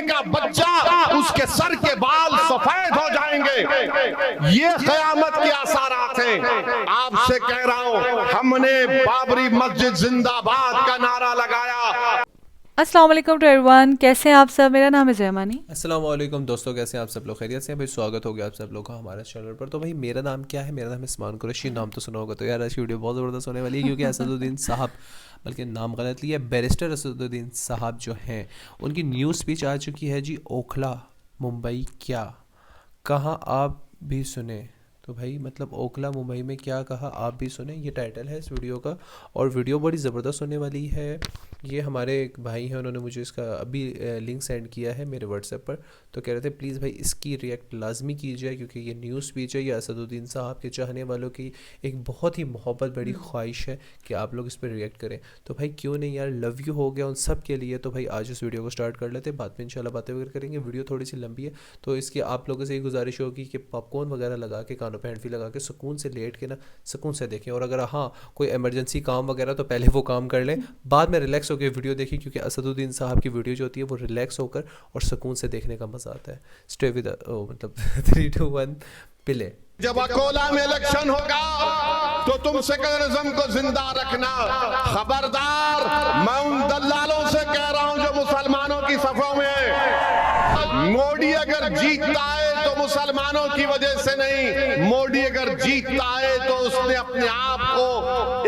जन्मेगा बच्चा, उसके सर के बाल सफेद हो जाएंगे। ये क़यामत के आसारात हैं। आपसे कह रहा हूं, हमने बाबरी मस्जिद जिंदाबाद का नारा लगाया। अस्सलाम वालेकुम टू एवरीवन, कैसे हैं आप सब। मेरा नाम है जयमानी। अस्सलाम वालेकुम दोस्तों, कैसे हैं आप सब लोग। खैरियत से हैं भाई। स्वागत हो गया आप सब लोग का हमारे चैनल पर। तो भाई मेरा नाम क्या है, मेरा नाम है इस्मान कुरैशी। नाम तो सुना होगा। तो यार आज की वीडियो बहुत ज़बरदस्त होने वाली है, क्योंकि असदुद्दीन साहब, बल्कि नाम गलत लिया, बैरिस्टर असदुद्दीन साहब जो हैं, उनकी न्यूज़ स्पीच आ चुकी है जी। ओखला मुंबई क्या कहा आप भी सुने। तो भाई मतलब ओखला मुंबई में क्या कहा आप भी सुने, ये टाइटल है इस वीडियो का। और वीडियो बड़ी ज़बरदस्त होने वाली है। ये हमारे एक भाई हैं, उन्होंने मुझे इसका अभी लिंक सेंड किया है मेरे व्हाट्सएप पर। तो कह रहे थे प्लीज़ भाई इसकी रिएक्ट लाजमी कीजिए, क्योंकि ये न्यूज़ स्पीच है। ये असदुद्दीन साहब के चाहने वालों की एक बहुत ही मोहब्बत बड़ी ख्वाहिश है कि आप लोग इस पर रिएक्ट करें। तो भाई क्यों नहीं यार, लव यू हो गया उन सब के लिए। तो भाई आज इस वीडियो को स्टार्ट कर लेते हैं, बाद में इंशाल्लाह बातें वगैरह करेंगे। वीडियो थोड़ी सी लंबी है, तो इसकी आप लोगों से ये गुजारिश होगी कि पॉपकॉर्न वगैरह लगा के, कानों पे हेडफी लगा के सुकून से लेट के ना सुकून से देखें। और अगर हाँ कोई इमरजेंसी काम वगैरह, तो पहले वो काम कर लें, बाद में रिलैक्स होकर वीडियो देखिए, क्योंकि असदुद्दीन साहब की वीडियो जो होती है वो रिलैक्स होकर और सुकून से देखने का मज़ा आता है। स्टे विद मतलब 3, 2, 1 प्ले। जब अकोला में इलेक्शन होगा तो तुम सेकुलरिज्म को जिंदा रखना। खबरदार, मैं उन दल्लालों से कह रहा हूं जो मुसलमानों की सफों में। मोदी अगर जीतता है तो मुसलमानों की वजह से नहीं, मोदी अगर जीतता है तो उसने अपने आप को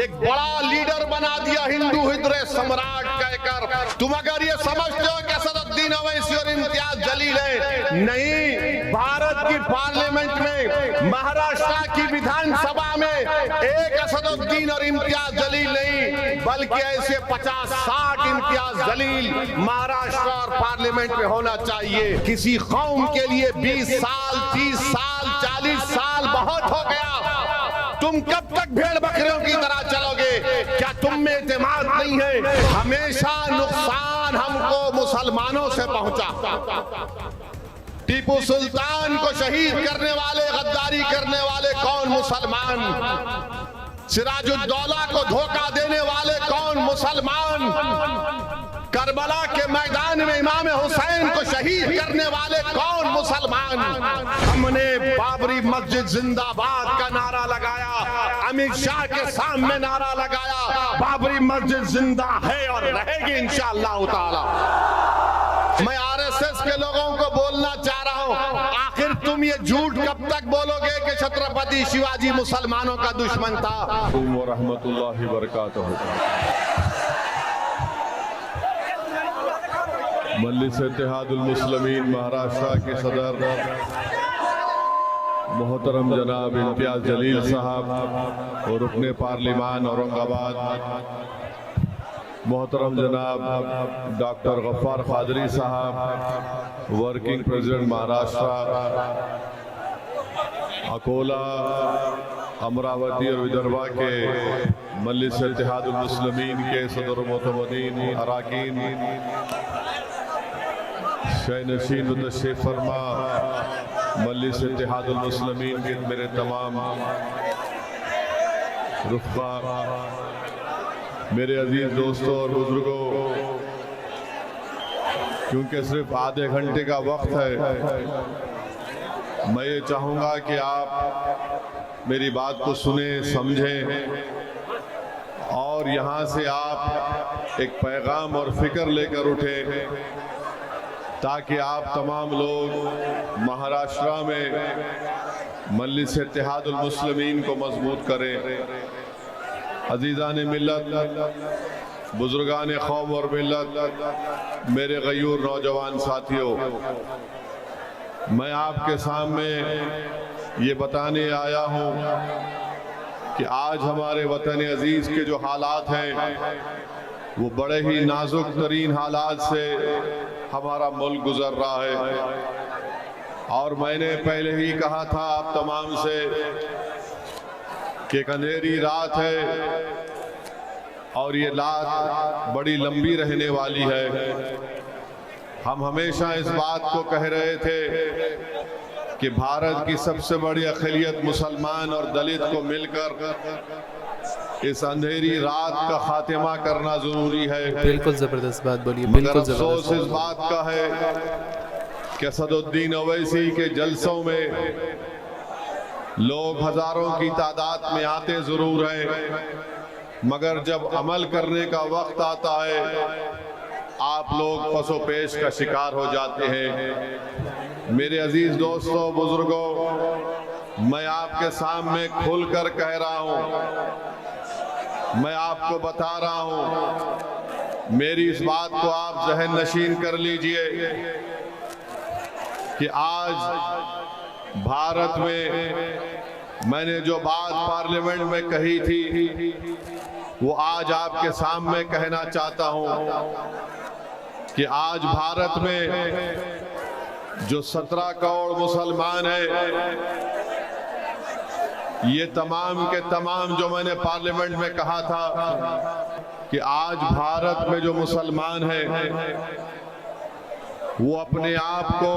एक बड़ा लीडर बना दिया, हिंदू हृदय सम्राट कहकर। तुम अगर ये समझते हो कि असदुद्दीन ओवैसी और इम्तियाज जलील है, नहीं। भारत की पार्लियामेंट में, महाराष्ट्र की विधानसभा में एक असदुद्दीन और इम्तियाज जलील नहीं, बल्कि ऐसे 50-60 इम्तियाज जलील महाराष्ट्र और पार्लियामेंट में होना चाहिए। किसी कौम के लिए 20 साल, 30 साल, 40 साल बहुत हो गया। तुम कब तक भेड़ बकरियों की तरह चलोगे? क्या तुम में एतमाद नहीं है? हमेशा नुकसान हमको मुसलमानों से पहुंचा। टीपू सुल्तान को शहीद करने वाले, गद्दारी करने वाले कौन? मुसलमान। सिराजुद्दौला को धोखा देने वाले कौन? मुसलमान। करबला के मैदान में इमाम हुसैन को शहीद करने वाले कौन? मुसलमान। हमने बाबरी मस्जिद जिंदाबाद का नारा लगाया, अमित शाह के सामने नारा लगाया। बाबरी मस्जिद जिंदा है और रहेगी इंशाअल्लाह ताला। मैं आरएसएस के लोगों को बोलना चाह रहा हूं, आखिर तुम ये झूठ कब तक बोलोगे कि छत्रपति शिवाजी मुसलमानों का दुश्मन था? व रहमतुल्लाहि व बरकातहू। मजलिस इत्तेहादुल मुस्लिमीन महाराष्ट्र के सदर मोहतरम जनाब इम्तियाज जलील साहब और रुकने पार्लिमान औरंगाबाद मोहतरम जनाब डॉक्टर गफ्फार कादरी साहब, वर्किंग प्रेसिडेंट महाराष्ट्र, अकोला, अमरावती और विदर्भा के मजलिस इत्तेहादुल मुस्लिमीन के सदर मोतमदीन अराकीन, शहनशीन मुतशरीफ फरमा मजलिस इत्तेहादुल मुस्लिमीन के मेरे तमाम रुफ़ा, मेरे अजीज दोस्तों और बुजुर्गों, क्योंकि सिर्फ आधे घंटे का वक्त है, मैं ये चाहूँगा कि आप मेरी बात को सुने, समझें और यहाँ से आप एक पैगाम और फिक्र लेकर उठें, ताकि आप तमाम लोग महाराष्ट्र में मजलिस इत्तेहादुल मुस्लिमीन को मजबूत करें। अजीज़ान मिल्लत, बुजुर्गान कौम और मिल्लत, मेरे गयूर नौजवान साथियों, मैं आपके सामने ये बताने आया हूँ कि आज हमारे वतन अजीज़ के जो हालात हैं, वो बड़े ही नाजुक तरीन हालात से हमारा मुल्क गुजर रहा है। और मैंने पहले ही कहा था आप तमाम से कि एक अंधेरी रात है और ये रात बड़ी लंबी रहने वाली है। हम हमेशा इस बात को कह रहे थे कि भारत की सबसे बड़ी अक़लियत मुसलमान और दलित को मिलकर इस अंधेरी रात का खात्मा करना जरूरी है। बिल्कुल जबरदस्त बात बोली, मगर बिल्कुल अफसोस जबरदस्त। इस बात का है कि असदुद्दीन ओवैसी के जलसों में लोग हजारों की तादाद में आते जरूर हैं, मगर जब अमल करने का वक्त आता है आप लोग पसोपेश का शिकार हो जाते हैं। मेरे अजीज दोस्तों, बुजुर्गों, मैं आपके सामने खुलकर कह रहा हूं, मैं आपको बता रहा हूं, मेरी इस बात को आप जहन नशीन कर लीजिए कि आज भारत में मैंने जो बात पार्लियामेंट में कही थी वो आज आपके सामने कहना चाहता हूं कि आज भारत में जो 17 करोड़ मुसलमान हैं, ये तमाम के तमाम जो मैंने पार्लियामेंट में कहा था कि आज भारत में जो मुसलमान हैं वो अपने आप को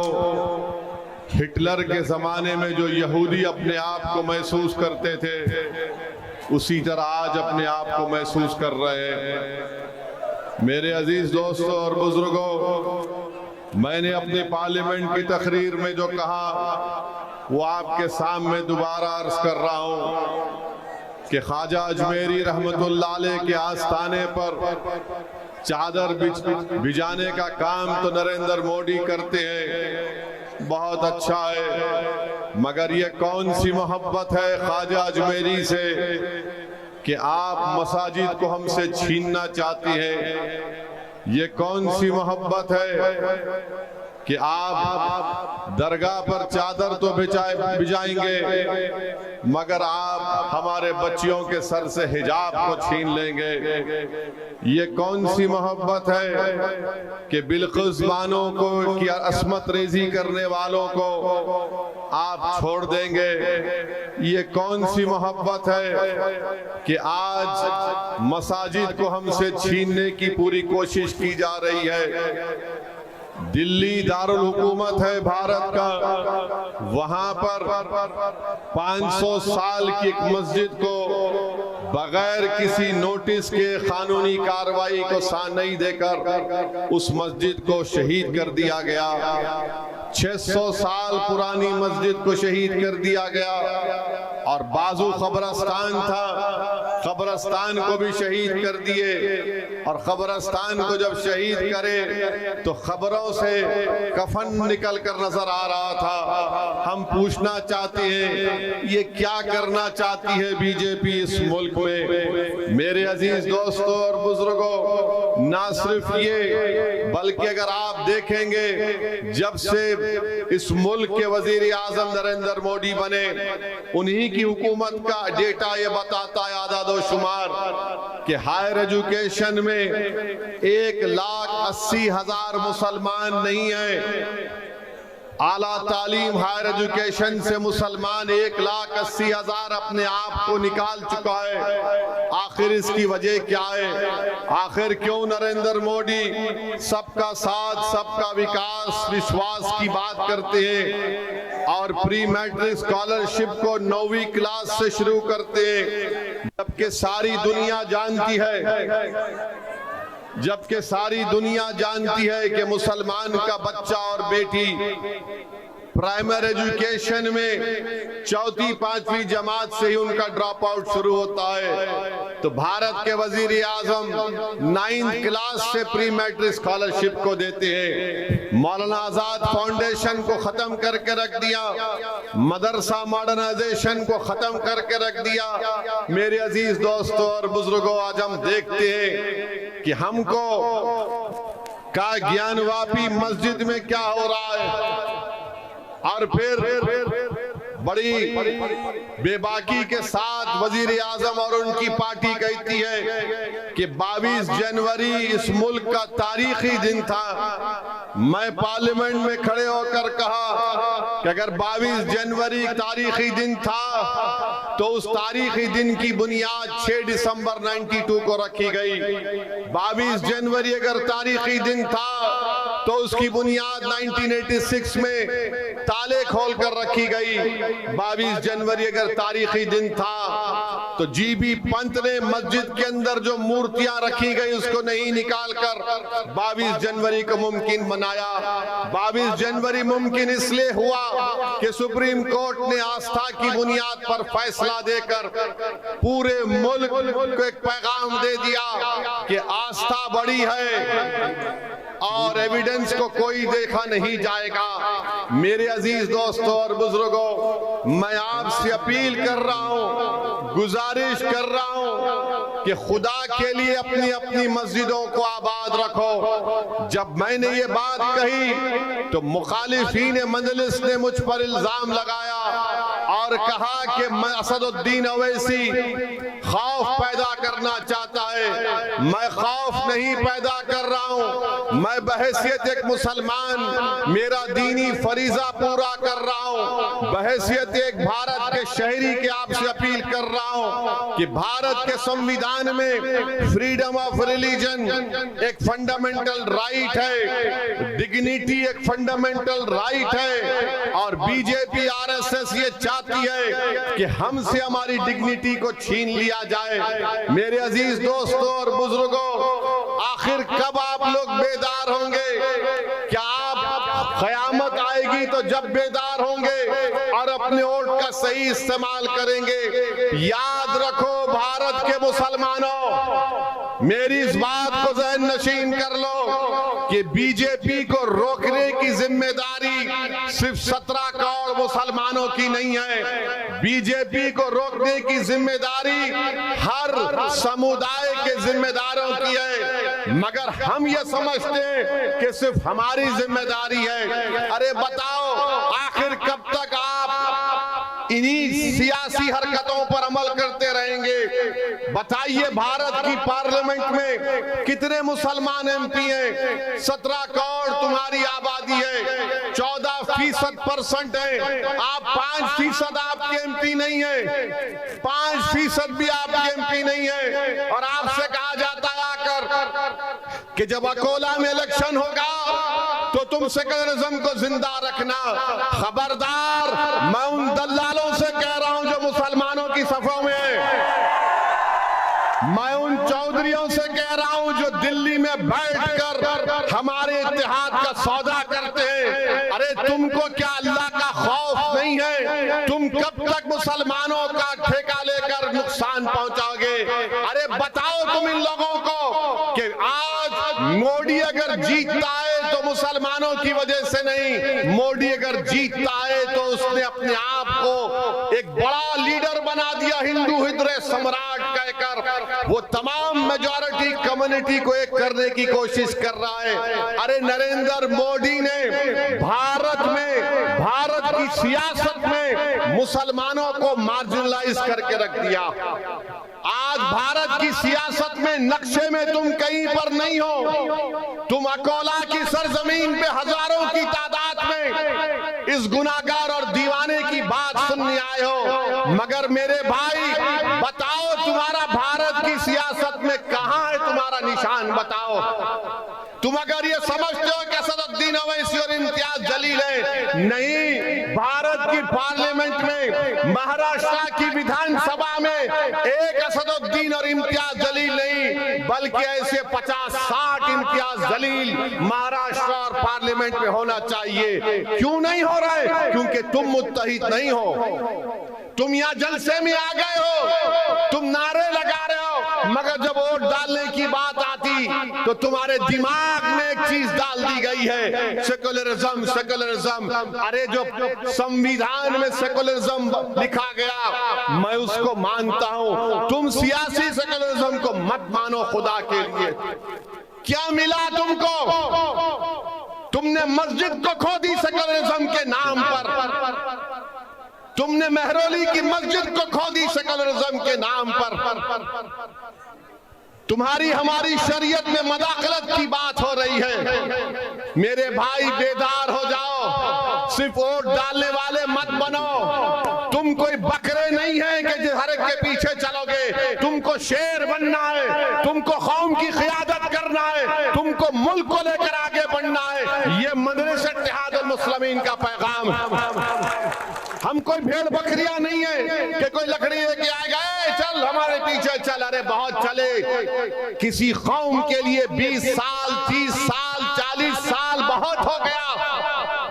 हिटलर के जमाने में जो यहूदी अपने आप को महसूस करते थे उसी तरह आज अपने आप को महसूस कर रहे हैं। मेरे अजीज दोस्तों और बुजुर्गों, मैंने अपने पार्लियामेंट की तकरीर में जो कहा वो आपके सामने दोबारा अर्ज कर रहा हूं कि ख्वाजा अजमेरी रहमतुल्लाह अलैह के आस्थाने पर चादर बिछाने का काम तो नरेंद्र मोदी करते हैं, बहुत अच्छा है, मगर ये कौन सी मोहब्बत है ख्वाजा अजमेरी से कि आप मसाजिद को हमसे छीनना चाहती हैं। ये कौन सी मोहब्बत है कि आप दरगाह पर चादर तो बिछाएंगे मगर आप हमारे बच्चियों के सर से हिजाब को छीन लेंगे। ये कौन सी मोहब्बत है कि बिल्कुस बानों को की असमत रेजी करने वालों को आप छोड़ देंगे। ये कौन सी मोहब्बत है कि आज मसाजिद को हमसे छीनने की पूरी कोशिश की जा रही है। दिल्ली दारुल हुकूमत है भारत का, वहां पर 500 साल की एक मस्जिद को बगैर किसी नोटिस के कानूनी कार्रवाई को नहीं देकर उस मस्जिद को शहीद कर दिया गया। 600 साल पुरानी मस्जिद को शहीद कर दिया गया और बाजू कब्रस्तान था, कब्रस्तान को भी शहीद कर दिए और कब्रस्तान को जब शहीद करे तो खबरों से कफन निकल कर नजर आ रहा था। हम पूछना चाहते हैं ये क्या करना चाहती है बीजेपी इस मुल्क में। मेरे अजीज दोस्तों और बुजुर्गों, ना सिर्फ ये बल्कि अगर आप देखेंगे जब से इस मुल्क के वजीर आजम नरेंद्र मोदी बने उन्हीं की हुकूमत का डेटा ये बताता है आदादोशुमार कि हायर एजुकेशन में 1,80,000 मुसलमान नहीं है। आला तालीम हायर एजुकेशन से मुसलमान 1,80,000 अपने आप को निकाल चुका है। आखिर इसकी वजह क्या है? आखिर क्यों नरेंद्र मोदी सबका साथ सबका विकास विश्वास की बात करते हैं और प्री मैट्रिक स्कॉलरशिप को 9वीं क्लास से शुरू करते हैं, जबकि सारी दुनिया जानती है कि मुसलमान का बच्चा और बेटी प्राइमरी एजुकेशन में 4वीं-5वीं जमात से ही उनका ड्रॉप आउट शुरू होता है। तो भारत के वजीर आजम 9th क्लास से प्री मैट्रिक स्कॉलरशिप को देते हैं। मौलाना आजाद फाउंडेशन को खत्म करके रख दिया, मदरसा मॉडर्नाइजेशन को खत्म करके रख दिया। मेरे अजीज दोस्तों और बुजुर्गों, आज हम देखते हैं कि हमको का ज्ञानवापी मस्जिद में क्या हो रहा है और फिर बड़ी बेबाकी के साथ वजीर आजम और उनकी पार्टी कहती है कि 22 जनवरी इस मुल्क का तारीखी दिन था। मैं पार्लियामेंट में खड़े होकर कहा कि अगर 22 जनवरी तारीखी दिन था तो उस तारीखी दिन की बुनियाद 6 दिसंबर 92 को रखी गई। 22 जनवरी अगर तारीखी दिन था तो उसकी बुनियाद 1986 में ताले खोल कर रखी गई। 22 जनवरी अगर तारीखी दिन था तो जीबी पंत ने मस्जिद के अंदर जो मूर्तियां रखी गई उसको नहीं निकालकर 22 जनवरी को मुमकिन बनाया। 22 जनवरी मुमकिन इसलिए हुआ कि सुप्रीम कोर्ट ने आस्था की बुनियाद पर फैसला देकर पूरे मुल्क को एक पैगाम दे दिया कि आस्था बड़ी है और एविडेंस को कोई देखा नहीं जाएगा। मेरे अजीज दोस्तों और बुजुर्गों, मैं आपसे अपील कर रहा हूं, गुजारिश कर रहा हूं कि खुदा के लिए अपनी अपनी मस्जिदों को आबाद रखो। जब मैंने ये बात कही तो मुखालिफीन मजलिस ने मुझ पर इल्जाम लगाया और कहा कि मैं असदुद्दीन अवैसी खौफ पैदा करना चाहता है। मैं खौफ नहीं पैदा कर रहा हूं, मैं बहैसियत एक मुसलमान मेरा दीनी फरीजा पूरा कर रहा हूं। बहैसियत एक भारत के शहरी के आपसे अपील कर रहा हूं कि भारत के संविधान में फ्रीडम ऑफ रिलीजन एक फंडामेंटल राइट है, डिग्निटी एक फंडामेंटल राइट है और बीजेपी आरएसएस ये चाहती है कि हमसे हमारी डिग्निटी को छीन लिया जाए। मेरे अजीज दोस्तों और बुजुर्गों, आखिर कब आप लोग बेदार होंगे? क्या आप क़यामत आएगी तो जब बेदार होंगे और अपने वोट का सही इस्तेमाल करेंगे? याद रखो भारत के मुसलमानों, मेरी इस बात को ज़हन नशीन कर लो कि बीजेपी को रोकने की जिम्मेदारी सिर्फ 17 करोड़ मुसलमानों की नहीं है। बीजेपी को रोकने की जिम्मेदारी हर समुदाय के जिम्मेदारों की है, मगर हम ये समझते हैं कि सिर्फ हमारी जिम्मेदारी है। अरे बताओ, आखिर कब तक आप इन्हीं सियासी हरकतों पर अमल करते रहेंगे? बताइए, भारत की पार्लियामेंट में कितने मुसलमान एमपी हैं? 17 करोड़ तुम्हारी आबादी है, 14% है। आप 5% आपके एमपी नहीं है, 5% भी आपके एमपी नहीं है। और आपसे कहा जाता है आकर कि जब अकोला में इलेक्शन होगा तो तुम सेकुलरिज्म को जिंदा रखना। खबरदार, मैं उन दल्लालों से कह रहा हूं जो मुसलमानों की सफों में है। मैं उन चौधरियों से कह रहा हूं जो दिल्ली में बैठकर हमारे इत्तेहाद का सौदा करते हैं। अरे तुमको क्या अल्लाह का खौफ नहीं है? तुम कब तक मुसलमानों का ठेका लेकर नुकसान पहुंचाओगे? अरे बताओ तुम इन लोगों को कि आज मोदी अगर जीतता है तो मुसलमानों की वजह से नहीं, मोदी अगर जीतता है तो उसने अपने आप को एक बड़ा लीडर बना दिया, हिंदू हृदय सम्राट कहकर वो तमाम मेजॉरिटी कम्युनिटी को एक करने की कोशिश कर रहा है। अरे नरेंद्र मोदी ने भारत में, भारत की सियासत में मुसलमानों को मार्जिनलाइज करके रख दिया। आज भारत की सियासत में नक्शे में तुम कहीं पर नहीं हो। तुम अकोला की सरजमीन पे हजारों की तादाद में इस गुनाहगार और दीवाने की बात सुनने आए हो, मगर मेरे भाई बताओ, तुम्हारा भारत की सियासत में कहां है तुम्हारा निशान? बताओ। तुम अगर ये समझते हो कि असदुद्दीन अवैसी और इम्तियाज जलील है, नहीं, भारत की पार्लियामेंट में, महाराष्ट्र की विधानसभा में एक असदुद्दीन और इम्तियाज जलील नहीं, बल्कि ऐसे 50-60 इम्तियाज जलील महाराष्ट्र और पार्लियामेंट में होना चाहिए। क्यों नहीं हो रहा है? क्योंकि तुम मुत्तहिद नहीं हो। तुम यहाँ जलसे में आ गए हो, तुम नारे लगा रहे हो, मगर जब वोट डालने की बात आती तो तुम्हारे दिमाग में एक चीज डाल दी गई है, सेकुलरिज्म, सेकुलरिज्म। अरे जो संविधान में सेकुलरिज्म लिखा गया मैं उसको मानता हूं, तुम सियासी सेकुलरिज्म को मत मानो। खुदा के लिए क्या मिला तुमको? तुमने मस्जिद को खो दी सेकुलरिज्म के नाम पर, तुमने मेहरौली की मस्जिद को खो दी सेकुलरिज्म के नाम पर। तुम्हारी हमारी शरीयत में मदाखलत की बात हो रही है। मेरे भाई बेदार हो जाओ, सिर्फ वोट डालने वाले मत बनो। तुम कोई बकरे नहीं है कि हर एक के पीछे चलोगे, तुमको शेर बनना है, तुमको कौम की क़ियादत करना है, तुमको मुल्क को लेकर आगे बढ़ना है। ये मजलिस इत्तेहादुल मुस्लिमीन का पैगाम है। हम कोई भेड़ बकरियां नहीं है कि कोई लकड़ी लेके आएगा, चल पीछे चल, अरे बहुत चले। किसी कौम के लिए 20 साल, 30 साल, 40 साल बहुत हो गया।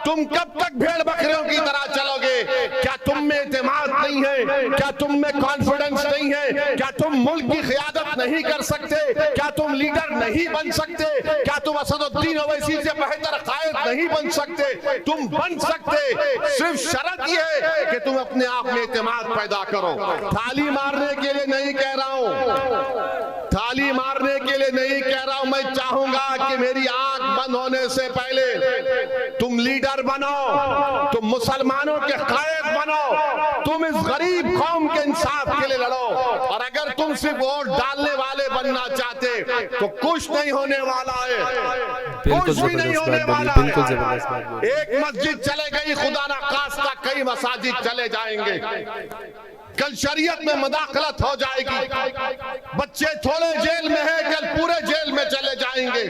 तुम कब तक भेड़ बकरियों की तरह चलोगे? क्या तुम में एतमाद नहीं है? क्या तुम में कॉन्फिडेंस नहीं है? क्या तुम मुल्क की क़ियादत नहीं कर सकते? क्या तुम लीडर नहीं बन सकते? क्या तुम असदुद्दीन ओवैसी से बेहतर कायद नहीं बन सकते? तुम बन सकते, सिर्फ शर्त यह है कि तुम अपने आप में एतमाद पैदा करो। थाली मारने के लिए नहीं कह रहा हूं, थाली मारने के लिए नहीं कह रहा हूं। मैं चाहूंगा कि मेरी आंख बंद होने से पहले तुम लीडर बनो, तुम मुसलमानों के कायद बनो, तुम इस गरीब कौम के इंसाफ के लिए लड़ो। और अगर तुम सिर्फ वोट डालने वाले बनना चाहते तो कुछ नहीं होने वाला है, कुछ भी नहीं होने वाला है। एक मस्जिद चले गई, खुदा ना खास्ता कई मसाजिद चले जाएंगे। कल शरीयत में मदाखलत हो जाएगी, बच्चे थोड़े जेल में हैं, कल पूरे जेल में चले जाएंगे।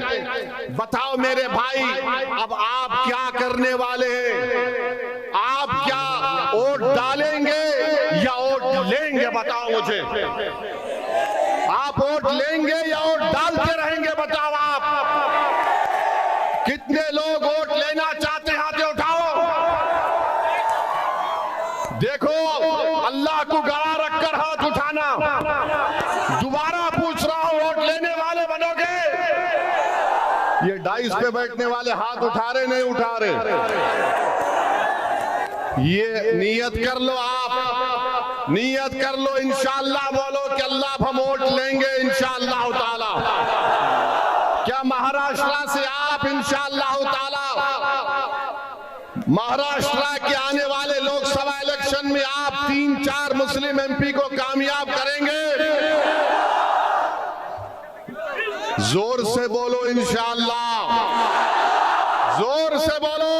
बताओ मेरे भाई, अब आप क्या करने वाले हैं? आप क्या वोट डालेंगे या वोट लेंगे? बताओ मुझे, आप वोट लेंगे या वोट डालते रहेंगे? बताओ आप कितने लोग वोट लेना चाहते हैं? हाथ उठाओ। देखो, अल्लाह को गवाह रखकर हाथ उठाना। दोबारा पूछ रहा हूं, वोट लेने वाले बनोगे? ये डाइस पे बैठने वाले हाथ उठा रहे नहीं उठा रहे? ये नियत कर लो, आप नियत कर लो, इंशाअल्लाह बोलो कि अल्लाह हम वोट लेंगे इंशाअल्लाह ताला। क्या महाराष्ट्र से आप इंशाअल्लाह ताला महाराष्ट्र के आने वाले लोकसभा इलेक्शन में आप 3-4 मुस्लिम एमपी को कामयाब करेंगे? जोर से बोलो इंशाअल्लाह, जोर से बोलो।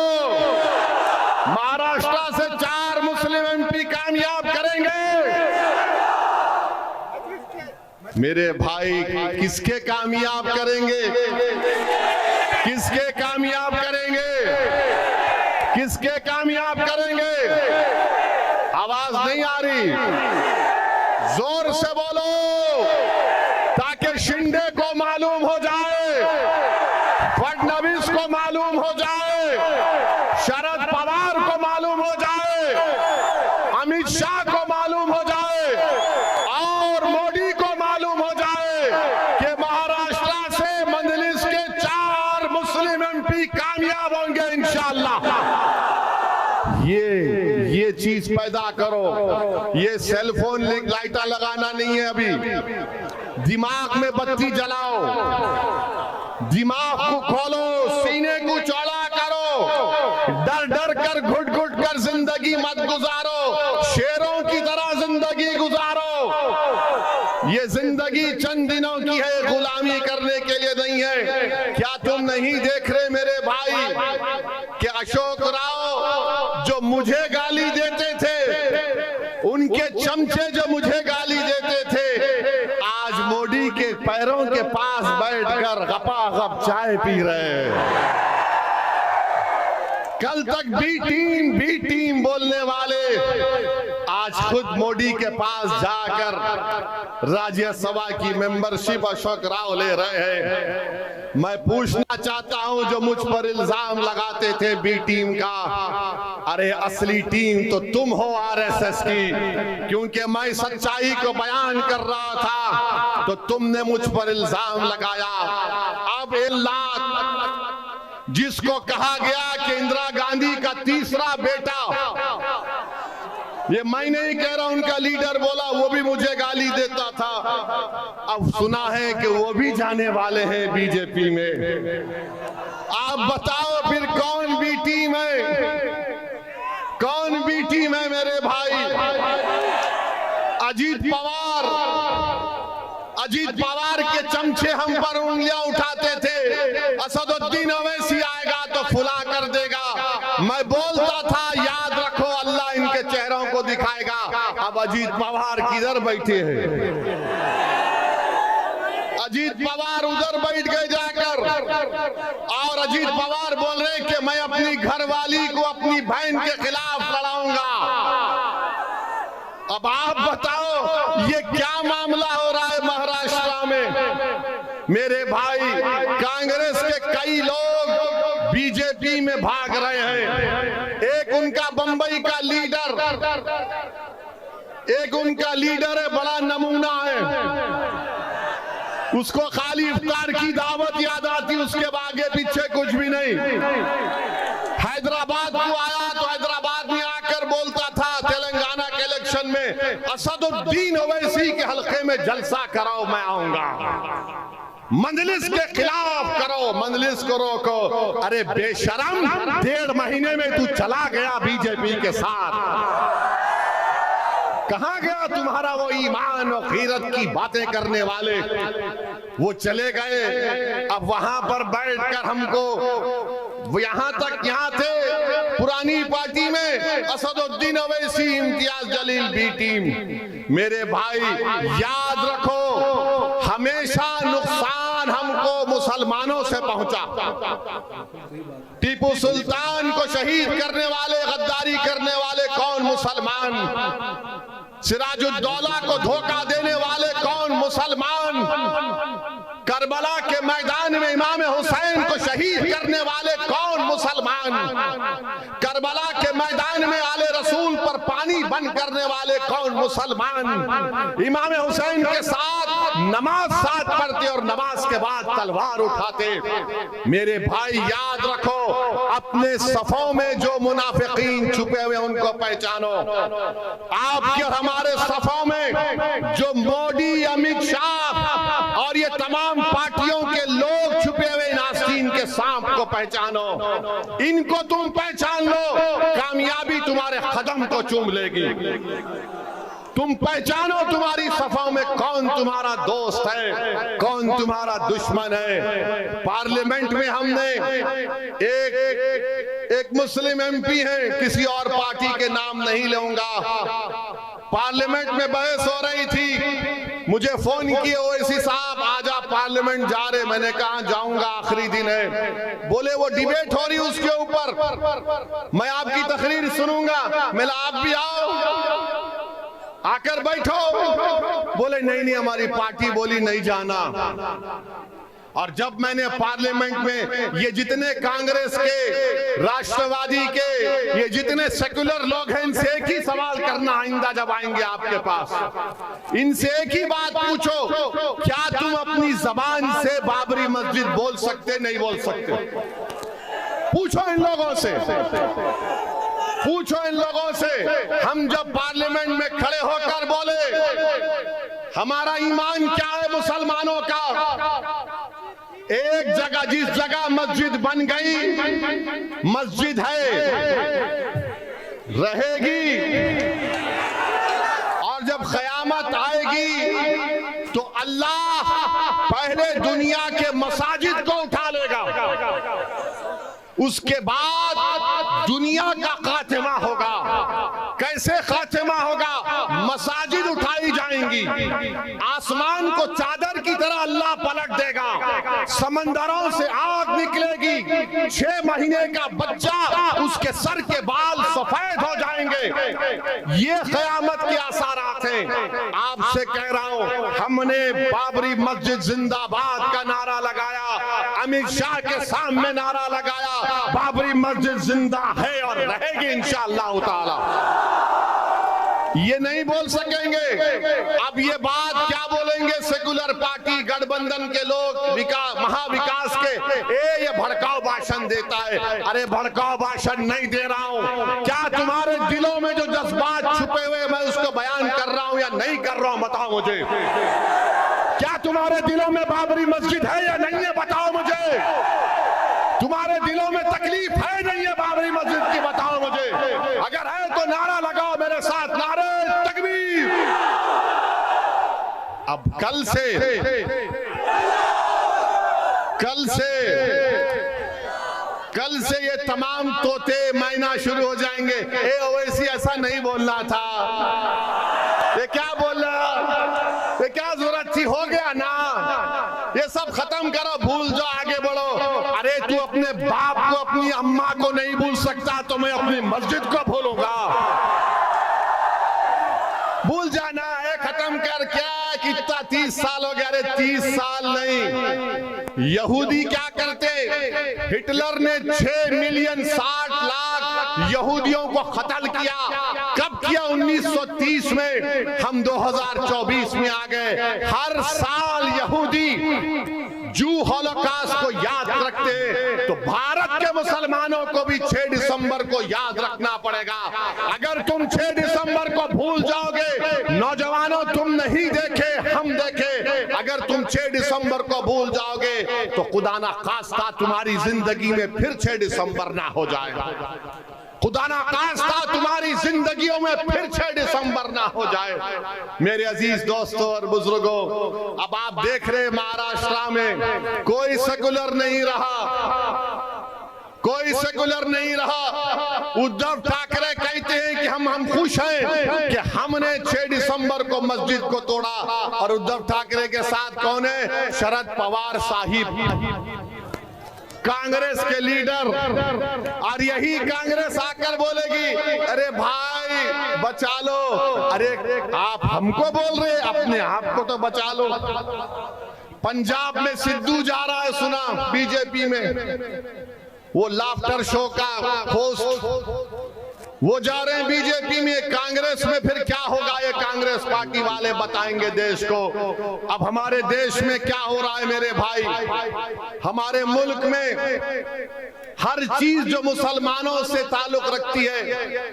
महाराष्ट्र से 4 मुस्लिम एमपी कामयाब करेंगे? मेरे भाई, किसके कामयाब करेंगे? किसके कामयाब करेंगे? किसके कामयाब करेंगे? आवाज नहीं आ रही, जोर से बोलो ताकि शिंदे को मालूम हो जाए, फडणवीस को मालूम हो जाए, शरद पवार को मालूम हो जाए, अमित शाह को मालूम हो जाए और मोदी को मालूम हो जाए कि महाराष्ट्र से मजलिस के 4 मुस्लिम एमपी कामयाब होंगे इंशाअल्लाह। ये चीज पैदा करो। ये सेल फोन लाइटा लगाना नहीं है, अभी दिमाग में बत्ती जलाओ, दिमाग को खोलो, सीने को चौड़ा करो, डर डर कर घुट घुट कर जिंदगी मत गुजारो, शेरों की तरह जिंदगी गुजारो। ये जिंदगी चंद दिनों की है, गुलामी करने के लिए नहीं है। क्या तुम नहीं देख रहे मेरे भाई कि अशोक राव जो मुझे गाली देते थे, उनके चमचे जो मुझे गाली देते थे, आज मोदी के पैरों के पास बैठकर गपागप चाय पी रहे हैं। कल तक बी टीम बोलने वाले आज खुद मोदी के पास जाकर राज्यसभा की मेंबरशिप अशोक राव ले रहे हैं। मैं पूछना चाहता हूं, जो मुझ पर इल्जाम लगाते थे बी टीम का, अरे असली टीम तो तुम हो आरएसएस की, क्योंकि मैं सच्चाई को बयान कर रहा था तो तुमने मुझ पर इल्जाम लगाया। अब जिसको कहा गया कि इंदिरा गांधी का तीसरा बेटा, ये मैं नहीं कह रहा, उनका लीडर बोला, वो भी मुझे गाली देता था। अब सुना है कि वो भी जाने वाले हैं बीजेपी में। आप बताओ फिर कौन बी टीम है? कौन बी टीम है मेरे भाई? अजीत पवार के चमचे हम पर उंगलियां उठाते थे, असदुद्दीन ओवैसी आएगा तो फुला कर देगा। मैं बोलता था, याद रखो अल्लाह इनके चेहरों को दिखाएगा। अब अजीत पवार किधर बैठे हैं? अजीत पवार उधर बैठ गए जाकर, और अजीत पवार बोल रहे कि मैं अपनी घरवाली को अपनी बहन के खिलाफ लड़ाऊंगा। अब आप बताओ ये क्या मामला हो रहा है महाराष्ट्र में। मेरे भाई, कांग्रेस के कई लोग बीजेपी में भाग रहे हैं। एक उनका बंबई का लीडर, है, बड़ा नमूना है। उसको खाली इफ्तार की दावत याद आती, उसके आगे पीछे कुछ भी नहीं। हैदराबाद को आया तो हैदराबाद में आकर बोलता था तेलंगाना के इलेक्शन में असदुद्दीन ओवैसी के हल्के में जलसा कराओ, मैं आऊंगा। मंजलिस के खिलाफ करो, मंजलिस को रोको। अरे बेशरम, 1.5 महीने में तू चला गया बीजेपी के साथ। कहां गया तुम्हारा वो ईमान और खीरत की बातें करने वाले? वो चले गए। अब वहां पर बैठकर हमको, यहां थे पुरानी पार्टी में असदुद्दीन ओवैसी, इम्तियाज जलील बी टीम। मेरे भाई याद रखो, हमेशा नुकसान हमको मुसलमानों से पहुंचा। टीपू सुल्तान को शहीद करने वाले, गद्दारी करने वाले कौन? मुसलमान। सिराजुद्दौला को धोखा देने वाले कौन? मुसलमान। करबला के मैदान में इमाम हुसैन को शहीद करने वाले कौन? मुसलमान। करबला के मैदान में आले रसूल पर पानी बंद करने वाले कौन? मुसलमान। इमाम हुसैन के साथ नमाज साथ पढ़ते और नमाज के बाद तलवार उठाते। मेरे भाई याद रखो, अपने सफों में जो मुनाफिकीन छुपे हुए उनको पहचानो। आपके और हमारे सफों में जो मोदी, अमित शाह और ये तमाम पार्टियों के लोग छुपे हुए नास्तीन के सांप को पहचानो। इनको तुम पहचान लो, कामयाबी तुम्हारे कदम को चूम लेगी। तुम पहचानो तुम्हारी सफाओं में कौन तुम्हारा दोस्त है, कौन तुम्हारा दुश्मन है। पार्लियामेंट में हमने एक मुस्लिम एमपी है, किसी और पार्टी के नाम नहीं लूंगा। पार्लियामेंट में बहस हो रही थी, मुझे फोन किए ओवैसी साहब आजा पार्लियामेंट जा रहे। मैंने कहा जाऊंगा, आखिरी दिन है। बोले वो डिबेट हो रही उसके ऊपर, मैं आपकी तकरीर सुनूंगा। मैं आप भी आओ, आकर बैठो। बोले नहीं, हमारी पार्टी बोली नहीं जाना। और जब मैंने पार्लियामेंट में ये जितने कांग्रेस के, राष्ट्रवादी के, ये जितने सेक्युलर लोग हैं, इनसे एक ही सवाल करना आइंदा जब आएंगे आपके पास, इनसे एक ही बात पूछो, क्या तुम अपनी जबान से बाबरी मस्जिद बोल सकते? नहीं बोल सकते? पूछो इन लोगों से, पूछो इन लोगों से। हम जब पार्लियामेंट में खड़े होकर बोले हमारा ईमान क्या है मुसलमानों का, एक जगह, जिस जगह मस्जिद बन गई, मस्जिद है, रहेगी, और जब क़यामत आएगी तो अल्लाह पहले दुनिया के मसाजिद को उठा लेगा, उसके बाद दुनिया का खात्मा होगा। कैसे खात्मा होगा? मसाजिद उठाई जाएंगी, आसमान को चादर की तरह अल्लाह पलट देगा, समंदरों से आग निकलेगी, 6 महीने का बच्चा, उसके सर के बाल सफेद हो जाएंगे। ये क़यामत के आसारात हैं। आपसे कह रहा हूं, हमने बाबरी मस्जिद जिंदाबाद का नारा लगाया, अमित शाह के सामने नारा लगाया, बाबरी मस्जिद जिंदा है और रहेगी इंशाअल्लाह ताला। ये नहीं बोल सकेंगे। अब ये बात क्या बोलेंगे सेकुलर पार्टी, गठबंधन के लोग, महाविकास के, ये भड़काऊ भाषण देता है। अरे भड़काऊ भाषण नहीं दे रहा हूं। क्या तुम्हारे दिलों में जो जज्बात छुपे हुए मैं उसको बयान कर रहा हूं या नहीं कर रहा हूं? बताओ मुझे। क्या तुम्हारे दिलों में बाबरी मस्जिद है या नहीं है? बताओ मुझे। तुम्हारे दिलों में तकलीफ है नहीं है बाबरी मस्जिद की? बताओ मुझे। अगर है तो नारा लगाओ मेरे साथ, नारे तकबीर। अब कल से ये तमाम तोते मैना शुरू हो जाएंगे। ए ओवैसी ऐसा नहीं बोलना था, ये क्या बोल रहा, ये क्या जरूरत थी? हो गया ना, ये सब खत्म करो, भूल जाओ, आगे बढ़ो। अरे तू अपने बाप को, अपनी अम्मा को नहीं भूल सकता तो मैं अपनी मस्जिद को भूलूंगा? भूल जाना है, खत्म कर। क्या कि 30 साल हो गया। अरे 30 साल नहीं, यहूदी क्या करते, हिटलर ने 6 मिलियन 60 लाख यहूदियों को कत्ल किया। कब किया? 1930 में। हम 2024 में आ गए। हर साल यहूदी जू हॉलोकॉस्ट को याद रखते हैं, तो भारत के मुसलमानों को भी 6 दिसंबर को याद रखना पड़ेगा। अगर तुम 6 दिसंबर को भूल जाओगे, नौजवानों तुम नहीं देखे हम देखे, अगर तुम 6 दिसंबर को भूल जाओगे तो खुदा ना खास्ता तुम्हारी जिंदगी में फिर 6 दिसंबर ना हो जाए। खुदा ना खास्ता तुम्हारी जिंदगियों में फिर 6 दिसंबर ना हो जाए। मेरे अजीज दोस्तों और बुजुर्गों, अब आप देख रहे महाराष्ट्र में कोई सेकुलर नहीं रहा, कोई सेकुलर नहीं रहा। उद्धव ठाकरे कहते हैं कि हम खुश हैं कि हमने 6 दिसंबर को मस्जिद को तोड़ा। और उद्धव ठाकरे के साथ कौन है? शरद पवार साहिब, कांग्रेस के लीडर। और यही कांग्रेस आकर बोलेगी अरे भाई बचा लो। अरे आप हमको बोल रहे, अपने आप को तो बचा लो। पंजाब में सिद्धू जा रहा है, सुना बीजेपी में, वो लाफ्टर शो का होस्ट, वो जा रहे हैं बीजेपी में। कांग्रेस में फिर क्या होगा, ये कांग्रेस पार्टी वाले बताएंगे देश को। अब हमारे देश में क्या हो रहा है मेरे भाई, हमारे मुल्क में हर चीज जो मुसलमानों से ताल्लुक रखती है,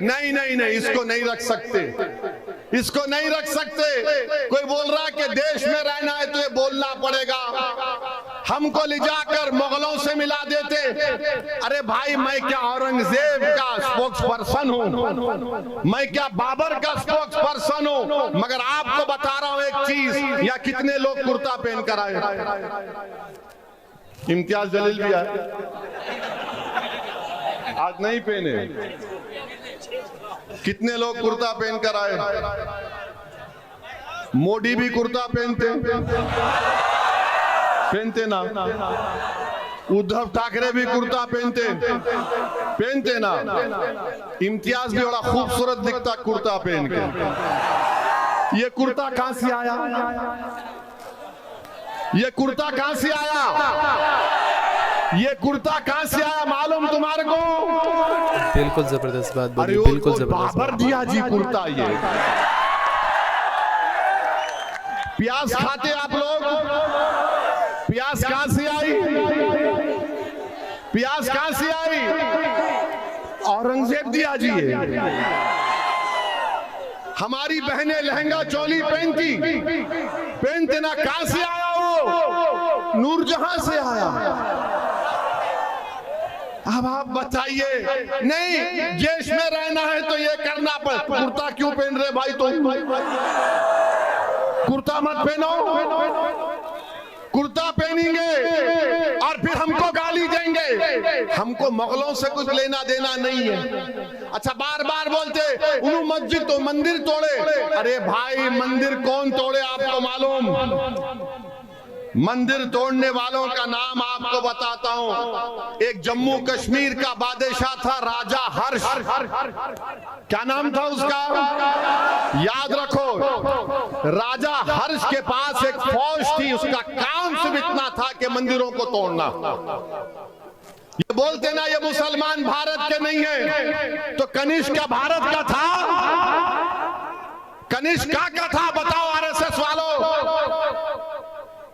नहीं नहीं नहीं, इसको नहीं रख सकते, इसको नहीं रख सकते। कोई बोल रहा है कि देश में रहना है तो ये बोलना पड़ेगा। हमको ले जाकर मुगलों से मिला देते। अरे भाई मैं क्या औरंगजेब का स्पोक्स पर्सन हूँ, मैं क्या बाबर का स्पोक्स पर्सन हूँ? मगर आपको बता रहा हूँ एक चीज, या कितने लोग कुर्ता पहन कर आए? इम्तियाज जलील भी आए, आज नहीं पहने। कितने लोग कुर्ता पहन कर आए? मोदी भी कुर्ता पहनते ना, उद्धव ठाकरे भी कुर्ता पहनते ना। इम्तियाज भी बड़ा खूबसूरत दिखता कुर्ता पहन के। ये कुर्ता कहां से आया? ये कुर्ता कहां से आया? ये कुर्ता कहां से आया मालूम तुम्हारे को? बिल्कुल जबरदस्त बात बोली, अरे बिल्कुल जबरदस्त। बाबर दिया जी कुर्ता। ये प्याज खाते आप लोग? प्याज कहां से आई? प्याज कहां से आई? औरंगजेब दिया जी है। हमारी बहनें लहंगा चोली पहनते ना, कहां से आया वो? नूरजहां से आया। अब आप बताइए, नहीं देश में रहना है तो ये करना पड़े। कुर्ता क्यों पहन रहे भाई? तुम कुर्ता मत पहनो, कुर्ता पहनेंगे और फिर हमको गाली देंगे। हमको मुगलों से कुछ लेना देना नहीं है। अच्छा बार बार बोलते उन्होंने मस्जिद तो मंदिर तोड़े। अरे भाई मंदिर कौन तोड़े आपको मालूम? मंदिर तोड़ने वालों का नाम आपको बताता हूं। एक जम्मू कश्मीर का बादशाह था, राजा हर्ष। क्या नाम था उसका? याद रखो, राजा हर्ष के पास एक फौज थी। उसका काम सिर्फ इतना था कि मंदिरों को तोड़ना। ये बोलते ना ये मुसलमान भारत के नहीं है, तो कनिष्क क्या भारत का था? कनिष्क का था? बताओ आरएसएस वालों।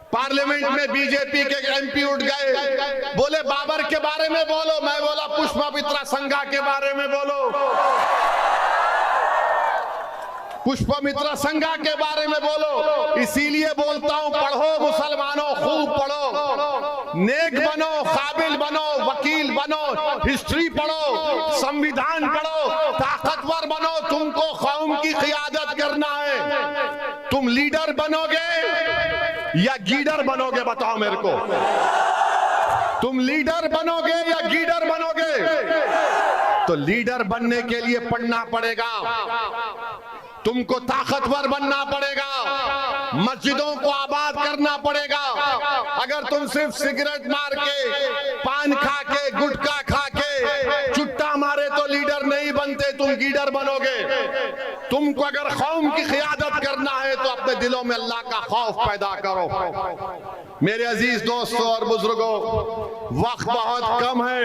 पार्लियामेंट में बीजेपी के एमपी उठ गए, बोले बाबर के बारे में बोलो। मैं बोला पुष्पमित्रा संघा के बारे में बोलो, पुष्पमित्रा संघा के बारे में बोलो। इसीलिए बोलता हूं पढ़ो मुसलमानों, खूब पढ़ो, नेक बनो, काबिल बनो, वकील बनो, हिस्ट्री पढ़ो, संविधान पढ़ो, ताकतवर बनो। तुमको कौम की क़ियादत करना है। तुम लीडर बनोगे या गीडर बनोगे? बताओ मेरे को, तुम लीडर बनोगे या गीडर बनोगे? तो लीडर बनने के लिए पढ़ना पड़ेगा, तुमको ताकतवर बनना पड़ेगा, मस्जिदों को आबाद करना पड़ेगा। अगर तुम सिर्फ सिगरेट मार के, पान खा के, गुटखा खा के, चुट्टा मारे तो लीडर नहीं बनते, तुम गीडर बनोगे। तुमको अगर कौम की क़ियादत करना है तो अपने दिलों में अल्लाह का खौफ पैदा करो। मेरे अजीज दोस्तों और बुजुर्गों, वक्त बहुत कम है।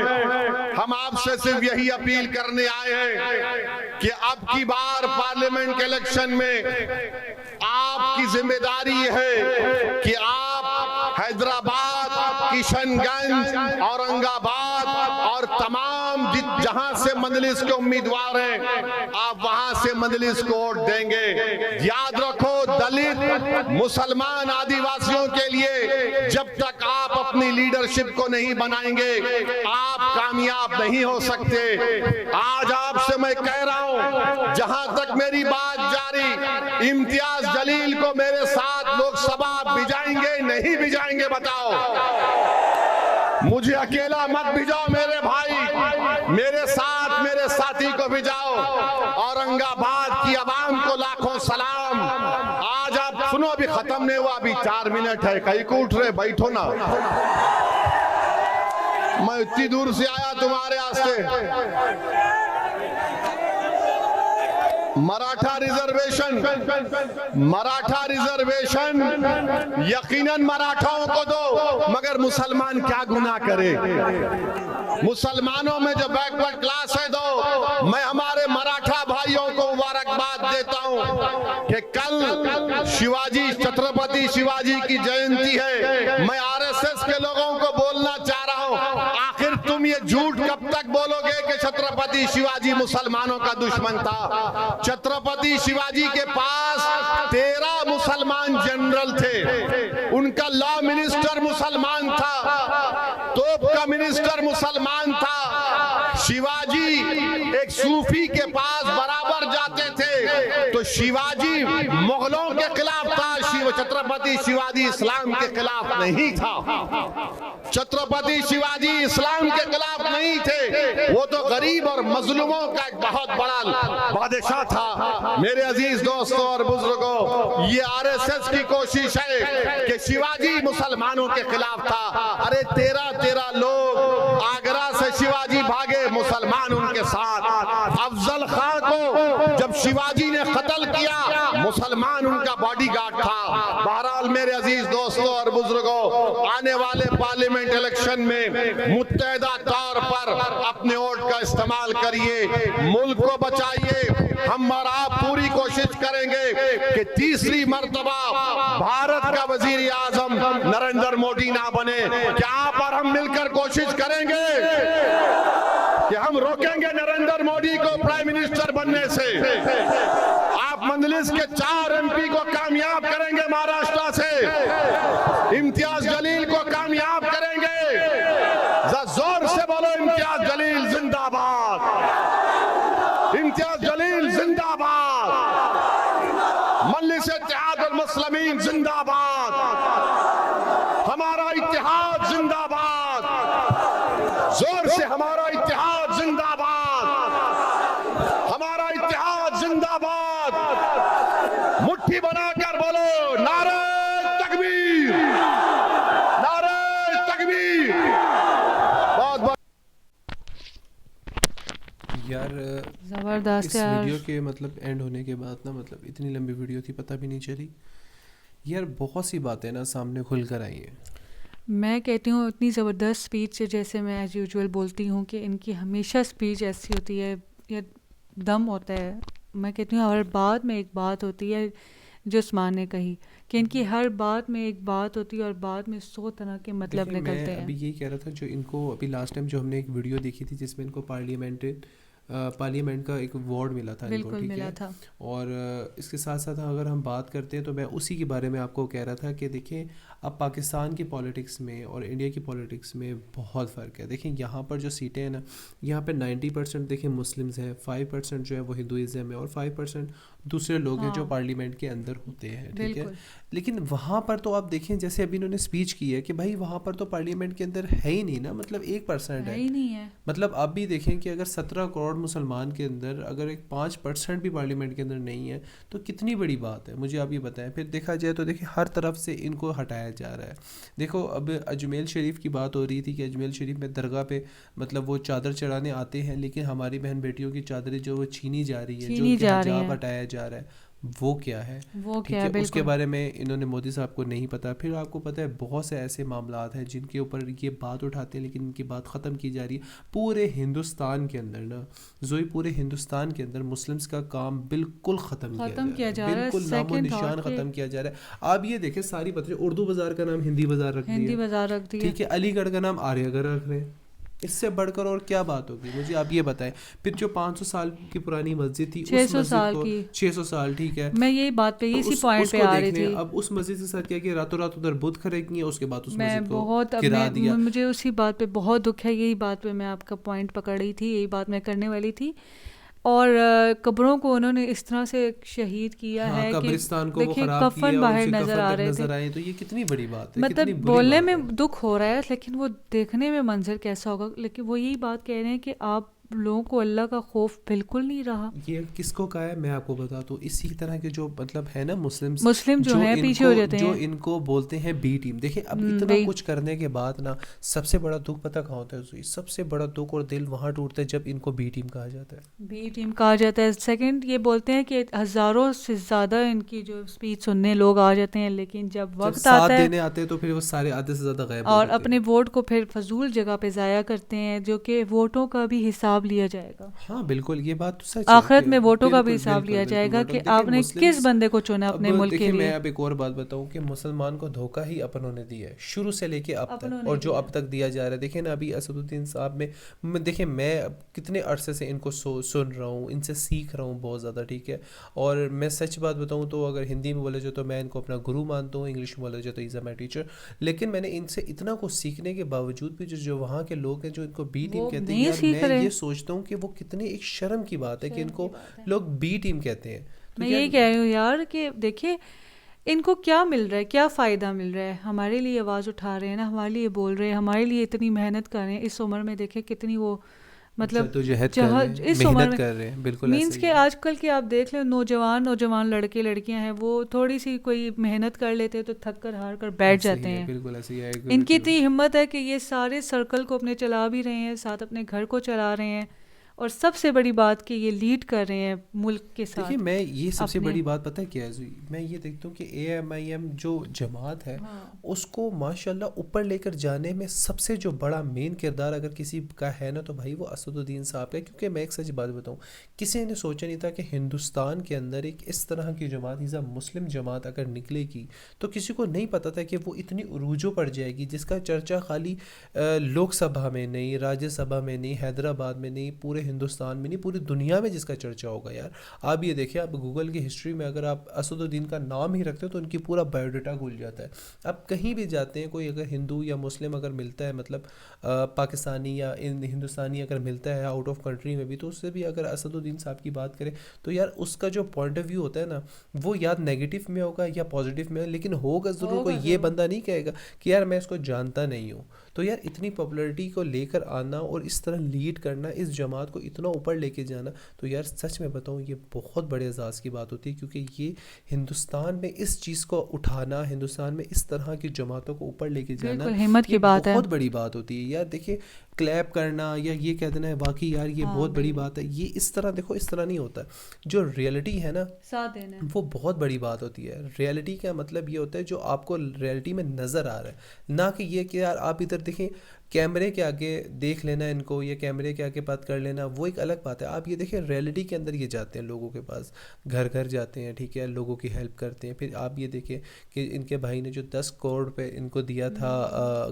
हम आपसे सिर्फ यही अपील करने आए हैं कि अब की बार पार्लियामेंट के इलेक्शन में आपकी जिम्मेदारी है कि आप हैदराबाद, किशनगंज, औरंगाबाद और तमाम जहां से मजलिस के उम्मीदवार हैं, आप वहां से मजलिस को वोट देंगे। याद रखो, दलित, मुसलमान, आदिवासियों के लिए जब तक आप अपनी लीडरशिप को नहीं बनाएंगे, आप कामयाब नहीं हो सकते। आज आपसे मैं कह रहा हूं, जहां तक मेरी बात जारी, इम्तियाज जलील को मेरे साथ लोकसभा भिजाएंगे नहीं भिजाएंगे बताओ? मुझे अकेला मत भिजाओ मेरे भाई, मेरे साथ मेरे साथी को भिजाओ। औरंगाबाद की आवाम को लाखों सलाम। आज आप सुनो, अभी खत्म नहीं हुआ, अभी 4 मिनट है, कहीं को उठ रहे, बैठो ना। मैं इतनी दूर से आया तुम्हारे वास्ते। मराठा रिजर्वेशन यकीनन मराठाओं को दो, मगर मुसलमान क्या गुनाह करे? मुसलमानों में जो बैकवर्ड क्लास है दो। मैं हमारे मराठा भाइयों को मुबारकबाद देता हूं कि कल शिवाजी, छत्रपति शिवाजी की जयंती है। मैं आरएसएस के लोगों को बोलना चाह रहा हूं, आखिर तुम ये झूठ कब तक बोलोगे कि छत्रपति शिवाजी मुसलमानों का दुश्मन था? छत्रपति शिवाजी के पास 13 मुसलमान जनरल थे, उनका लॉ मिनिस्टर मुसलमान था, तोप का मिनिस्टर मुसलमान था। शिवाजी एक सूफी के पास बराबर जाते थे, तो शिवाजी मुगलों के खिलाफ था, छत्रपति शिवाजी इस्लाम के खिलाफ नहीं था। छत्रपति शिवाजी इस्लाम के खिलाफ नहीं थे, वो तो गरीब और मजलूमों का एक बहुत बड़ा बादशाह था। मेरे अजीज दोस्तों और बुजुर्गों, ये आरएसएस की कोशिश है कि शिवाजी मुसलमानों के खिलाफ था। अरे 13 लोग आगरा से शिवाजी भागे, मुसलमान उनके साथ। अफजल खान को जब शिवाजी ने कत्ल किया, मुसलमान उनका बॉडीगार्ड था। बहरहाल मेरे अजीज दोस्तों और बुजुर्गों, आने वाले पार्लियामेंट इलेक्शन में मुत्तहदा तौर पर अपने वोट का इस्तेमाल करिए, मुल्क को बचाइए। हम और आप पूरी कोशिश करेंगे कि तीसरी मर्तबा भारत का वजीर आजम नरेंद्र मोदी ना बने। क्या आप और हम मिलकर कोशिश करेंगे कि हम रोकेंगे नरेंद्र मोदी को प्राइम मिनिस्टर बनने से? आप मजलिस के 4 एमपी को कामयाब करेंगे महाराष्ट्र से, इम्तियाज जलील को कामयाब करेंगे। जोर से बोलो, इम्तियाज जलील जिंदाबाद, इम्तियाज जलील जिंदाबाद, मजलिस इत्तेहादुल मुस्लिमीन जिंदाबाद, हमारा इत्तेहाद जिंदाबाद, जोर से हमारा इत्तेहाद जिंदाबाद, हमारा इत्तेहाद जिंदाबाद। मुट्ठी बनाकर बोलो, नारे तकबीर, नारे तकबीर। बहुत यार ज़बरदस्त इस यार। वीडियो के मतलब एंड होने के बाद ना, मतलब इतनी लंबी वीडियो थी, पता भी नहीं चली यार। बहुत सी बातें ना सामने खुल कर आई हैं। मैं कहती हूँ इतनी ज़बरदस्त स्पीच है, जैसे मैं एज़ यूजुअल बोलती हूँ कि इनकी हमेशा स्पीच ऐसी होती है, या दम होता है। मैं कहती हूँ हर बात में एक बात होती है, जो उस्मान ने कही कि इनकी हर बात में एक बात होती है और बाद में 100 तरह के मतलब देखिए, निकलते मैं हैं। अभी यही कह रहा था, जो इनको अभी लास्ट टाइम जो हमने एक वीडियो देखी थी जिसमें इनको पार्लियामेंट का एक अवार्ड मिला था इनको, बिल्कुल ठीक मिला है। था। और इसके साथ साथ अगर हम बात करते हैं तो मैं उसी के बारे में आपको कह रहा था कि देखिए, अब पाकिस्तान की पॉलिटिक्स में और इंडिया की पॉलिटिक्स में बहुत फ़र्क है। देखिए यहाँ पर जो सीटें हैं ना, यहाँ पे 90% देखिए मुस्लिम्स हैं, 5% जो है वो हिंदुइज़्म है और 5% दूसरे लोग हैं जो हाँ। पार्लियामेंट के अंदर होते हैं, ठीक है। बिल्कुल। लेकिन वहाँ पर तो आप देखें, जैसे अभी इन्होंने स्पीच की है कि भाई वहाँ पर तो पार्लियामेंट के अंदर है ही नहीं ना, मतलब 1% है है। ही नहीं है। मतलब आप भी देखें कि अगर 17 करोड़ मुसलमान के अंदर अगर एक 5% भी पार्लियामेंट के अंदर नहीं है तो कितनी बड़ी बात है, मुझे आप ये बताएं। फिर देखा जाए तो देखिए हर तरफ से इनको हटाया जा रहा है। देखो, अब अजमेर शरीफ की बात हो रही थी कि अजमेर शरीफ में दरगाह पे मतलब वो चादर चढ़ाने आते हैं, लेकिन हमारी बहन बेटियों की चादरें जो वो छीनी जा रही है, जो छीनी उनके जा रही हिजाब हैं। हटाया जा रहा है। वो क्या है, वो ठीक क्या है, है, उसके बिल्कुल। बारे में इन्होंने मोदी साहब को नहीं पता। फिर आपको पता है बहुत से ऐसे मामलात हैं जिनके ऊपर ये बात उठाते हैं लेकिन इनकी बात ख़त्म की जा रही है। पूरे हिंदुस्तान के अंदर ना जोई, पूरे हिंदुस्तान के अंदर मुस्लिम्स का काम बिल्कुल ख़त्म किया जा रहा है, बिल्कुल नामो सेकंड निशान थॉट के ख़त्म किया जा रहा है। आप ये देखें सारी बच्चे उर्दू बाज़ार का नाम हिंदी बाज़ार रख हिंदी दिया, बाजार रख दिया। ठीक है, अलीगढ़ का नाम आर्यगढ़ रख रहे हैं। इससे बढ़कर और क्या बात होगी, मुझे आप ये बताएं। फिर जो 500 साल की पुरानी मस्जिद थी, उस 600 मस्जिद साल को की 600 साल, ठीक है, मैं यही बात पे तो इसी उस पॉइंट पे उसको आ देख रही लें। थी। अब उस मस्जिद के साथ क्या किया, रातों रात उधर बुत खड़े किए, उसके बाद उस मैं मस्जिद को बहुत अब गिरा दिया। मुझे उसी बात पे बहुत दुख है, यही बात पे मैं आपका पॉइंट पकड़ रही थी, यही बात मैं करने वाली थी। और कब्रों को उन्होंने इस तरह से शहीद किया हाँ, है कि कब्रिस्तान को वो देखिए खराब कफन किया, बाहर उनसे नजर कफन आ तक रहे थे। नजर आए, तो ये कितनी बड़ी बात है, कितनी मतलब बुरी बोलने बात है। में दुख हो रहा है लेकिन वो देखने में मंजर कैसा होगा। लेकिन वो यही बात कह रहे हैं कि आप लोगों को अल्लाह का खौफ बिल्कुल नहीं रहा। ये किसको कहा है मैं आपको बताता हूँ। इसी तरह के जो मतलब है ना मुस्लिम्स, मुस्लिम जो हैं पीछे हो जाते जो हैं। इनको बोलते हैं बी टीम। देखिए अब इतना वही कुछ करने के बाद ना सबसे बड़ा दुख पता कहाँ होता है, सबसे बड़ा दुख और दिल वहाँ टूटता है जब इनको बी टीम कहा जाता है। बी टीम कहा जाता है। सेकंड ये बोलते हैं कि हज़ारों से ज़्यादा इनकी जो स्पीच सुनने लोग आ जाते हैं, लेकिन जब जब वक्त साथ आता है देने आते हैं तो फिर वो सारे आधे से ज़्यादा गायब हो और जाते अपने हैं। वोट को फिर फजूल जगह पे ज़ाया करते हैं, जो कि वोटों का भी हिसाब लिया जाएगा। हाँ बिल्कुल, ये बात तो सच है आखिरत कि में वोटों का भी बिल्कुल हिसाब बिल्कुल लिया बिल्कुल जाएगा वोटों कि देखिए आपने किस मुस्लिम्स। बंदे को चुना अब अपने मुल्क के देखिए मैं लिए। अब एक और बात बताऊं कि मुसलमान को धोखा ही अपनों ने दिया है शुरू से लेके अब अपनों तक, ने और जो दिया। अब तक दिया जा रहा है। देखिए ना अभी असदुद्दीन साहब में देखिए मैं अब कितने अरसे से इनको सुन रहा हूँ, इनसे सीख रहा हूँ बहुत ज़्यादा, ठीक है। और मैं सच बात बताऊँ तो अगर हिंदी में बोले जाए तो मैं इनको अपना गुरु मानता हूँ, इंग्लिश में बोले जाए तो इज़ अ माई टीचर। लेकिन मैंने इनसे इतना कुछ सीखने के बावजूद भी जो वहाँ के लोग हैं जो इनको बी टीम वो कहते हैं, नहीं यार सीख मैं रहे। ये सोचता हूँ कि वो कितनी एक शर्म की बात है कि शर्म की इनको बात है। लोग बी टीम कहते हैं। तो मैं यार यही कह रही हूँ यार कि देखिए इनको क्या मिल रहा है, क्या फ़ायदा मिल रहा है। हमारे लिए आवाज़ उठा रहे हैं ना, हमारे लिए बोल रहे हैं, हमारे लिए इतनी मेहनत कर रहे हैं। इस उम्र में देखें कितनी वो मतलब जद्दोजहद कर रहे हैं, इस उम्र मेहनत में कर रहे हैं, बिल्कुल मीन्स ऐसे ही के है। आजकल के आप देख लें नौजवान लड़के लड़कियां हैं, वो थोड़ी सी कोई मेहनत कर लेते हैं तो थक कर हार कर बैठ ऐसे ही जाते है, हैं। बिल्कुल ऐसे ही है, I agree इनकी with you। इतनी हिम्मत है कि ये सारे सर्कल को अपने चला भी रहे हैं, साथ अपने घर को चला रहे हैं, और सबसे बड़ी बात कि ये लीड कर रहे हैं मुल्क के साथ। देखिए मैं ये सबसे अपने बड़ी बात पता है क्या है जुई? मैं ये देखता हूँ कि AMIM जो जमात है हाँ। उसको माशाल्लाह ऊपर लेकर जाने में सबसे जो बड़ा मेन किरदार अगर किसी का है ना तो भाई वो असदुद्दीन साहब का है। क्योंकि मैं एक सच बात बताऊँ, किसी ने सोचा नहीं था कि हिंदुस्तान के अंदर एक इस तरह की जमात इज़ अ मुस्लिम जमात अगर निकलेगी तो किसी को नहीं पता था कि वो इतनी उरूजों पर जाएगी, जिसका चर्चा खाली लोकसभा में नहीं, राज्यसभा में नहीं, हैदराबाद में नहीं, पूरे हिंदुस्तान में नहीं, पूरी दुनिया में जिसका चर्चा होगा। यार आप ये देखिए, आप गूगल की हिस्ट्री में अगर आप असदुद्दीन का नाम ही रखते हो तो उनकी पूरा बायोडाटा खुल जाता है। आप कहीं भी जाते हैं, कोई अगर हिंदू या मुस्लिम अगर मिलता है, मतलब पाकिस्तानी या हिंदुस्तानी अगर मिलता है आउट ऑफ कंट्री में भी, तो उससे भी अगर असदुद्दीन साहब की बात करें तो यार उसका जो पॉइंट ऑफ व्यू होता है ना वो या नेगेटिव में होगा या पॉजिटिव में, लेकिन होगा ज़रूर। कोई ये बंदा नहीं कहेगा कि यार मैं इसको जानता नहीं हूँ। तो यार इतनी पॉपुलैरिटी को लेकर आना और इस तरह लीड करना, इस जमात को इतना ऊपर लेके जाना, तो यार सच में बताऊँ ये बहुत बड़े एजाज़ की बात होती है। क्योंकि ये हिंदुस्तान में इस चीज़ को उठाना, हिंदुस्तान में इस तरह की जमातों को ऊपर लेके जाना, बिल्कुल हिम्मत की ये बात है। बहुत बड़ी बात होती है। यार देखिए क्लैप करना या ये कह देना है वाकई यार ये हाँ, बहुत बड़ी बात है, ये इस तरह देखो इस तरह नहीं होता। जो रियलिटी है ना साथ देना है। वो बहुत बड़ी बात होती है। रियलिटी का मतलब ये होता है जो आपको रियलिटी में नज़र आ रहा है, ना कि ये कि यार आप इधर देखें कैमरे के आगे देख लेना इनको या कैमरे के आगे बात कर लेना, वो एक अलग बात है। आप ये देखें रियलिटी के अंदर ये जाते हैं लोगों के पास, घर घर जाते हैं, ठीक है, लोगों की हेल्प करते हैं। फिर आप ये देखें कि इनके भाई ने जो 10 करोड़ पे इनको दिया था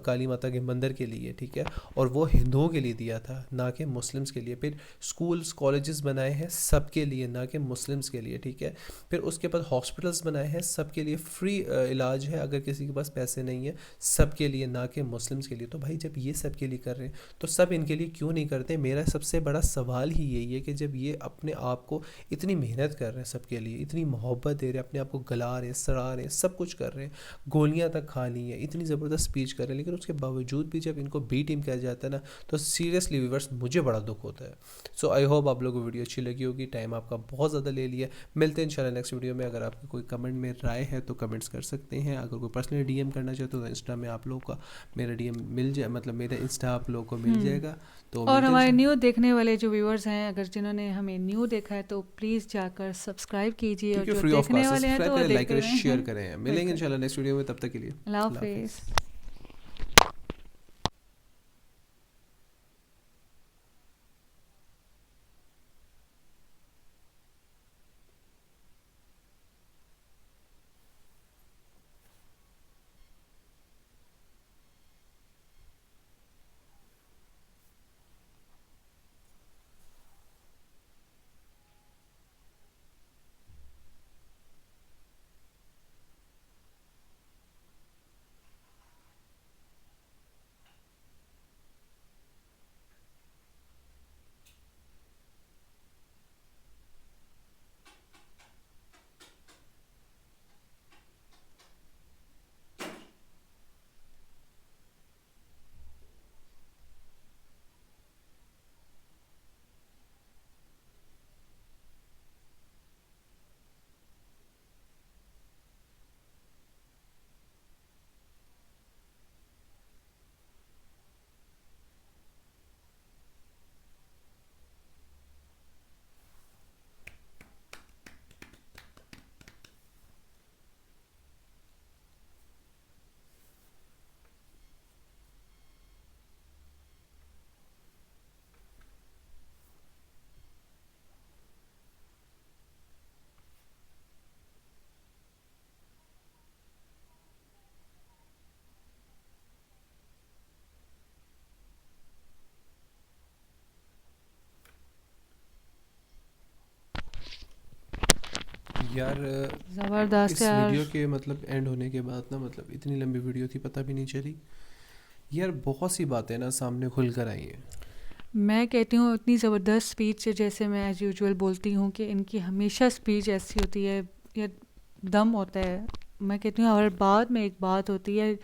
काली माता के मंदिर के लिए, ठीक है, और वो हिंदुओं के लिए दिया था ना कि मुस्लिम्स के लिए। फिर स्कूल्स कॉलेजेस बनाए हैं सबके लिए ना कि मुस्लिम्स के लिए, ठीक है। फिर उसके बाद हॉस्पिटल्स बनाए हैं सबके लिए, फ्री इलाज है अगर किसी के पास पैसे नहीं है, सबके लिए ना कि मुस्लिम्स के लिए। तो भाई जब ये सब के लिए कर रहे हैं तो सब इनके लिए क्यों नहीं करते? मेरा सबसे बड़ा सवाल ही यही है कि जब ये अपने आप को इतनी मेहनत कर रहे हैं सबके लिए, इतनी मोहब्बत दे रहे हैं, अपने आप को गला रहे हैं, सड़ा रहे हैं, सब कुछ कर रहे हैं, गोलियां तक खा ली हैं, इतनी ज़बरदस्त स्पीच कर रहे हैं, लेकिन उसके बावजूद भी जब इनको बी टीम कहा जाता है ना तो सीरियसली व्यूअर्स मुझे बड़ा दुख होता है। सो आई होप आप लोगों को वीडियो अच्छी लगी होगी। टाइम आपका बहुत ज़्यादा ले लिया, मिलते हैं इंशाल्लाह नेक्स्ट वीडियो में। अगर आपके कोई कमेंट में राय है तो कमेंट्स कर सकते हैं। अगर कोई पर्सनली DM करना चाहते हो तो इंस्टा में आप लोगों का मेरा DM मिल जाए, मतलब मेरा इंस्टा आप लोगों को मिल जाएगा। तो और मिलते हैं हमारे न्यू देखने वाले जो व्यूअर्स हैं, अगर जिन्होंने हमें न्यू देखा है तो प्लीज़ जाकर सब्सक्राइब कीजिए, और क्योंकि जो फ्री ऑफ देखने कॉस्ट वाले हैं तो सब्सक्राइब वो करें, लाइक देखते करें, रहें। शेयर करें। मिलेंगे बिल्कुल। इंशाल्लाह नेक्स्ट वीडियो में, तब तक के लिए अल्लाह अल्लाह हाफिज़। हाफिज़। यार ज़बरदस्त इस यार। वीडियो के मतलब एंड होने के बाद ना, मतलब इतनी लंबी वीडियो थी, पता भी नहीं चली यार। बहुत सी बातें ना सामने खुल कर आई हैं। मैं कहती हूँ इतनी ज़बरदस्त स्पीच, जैसे मैं एज़ यूजुअल बोलती हूँ कि इनकी हमेशा स्पीच ऐसी होती है, या दम होता है। मैं कहती हूँ हर बात में एक बात होती है,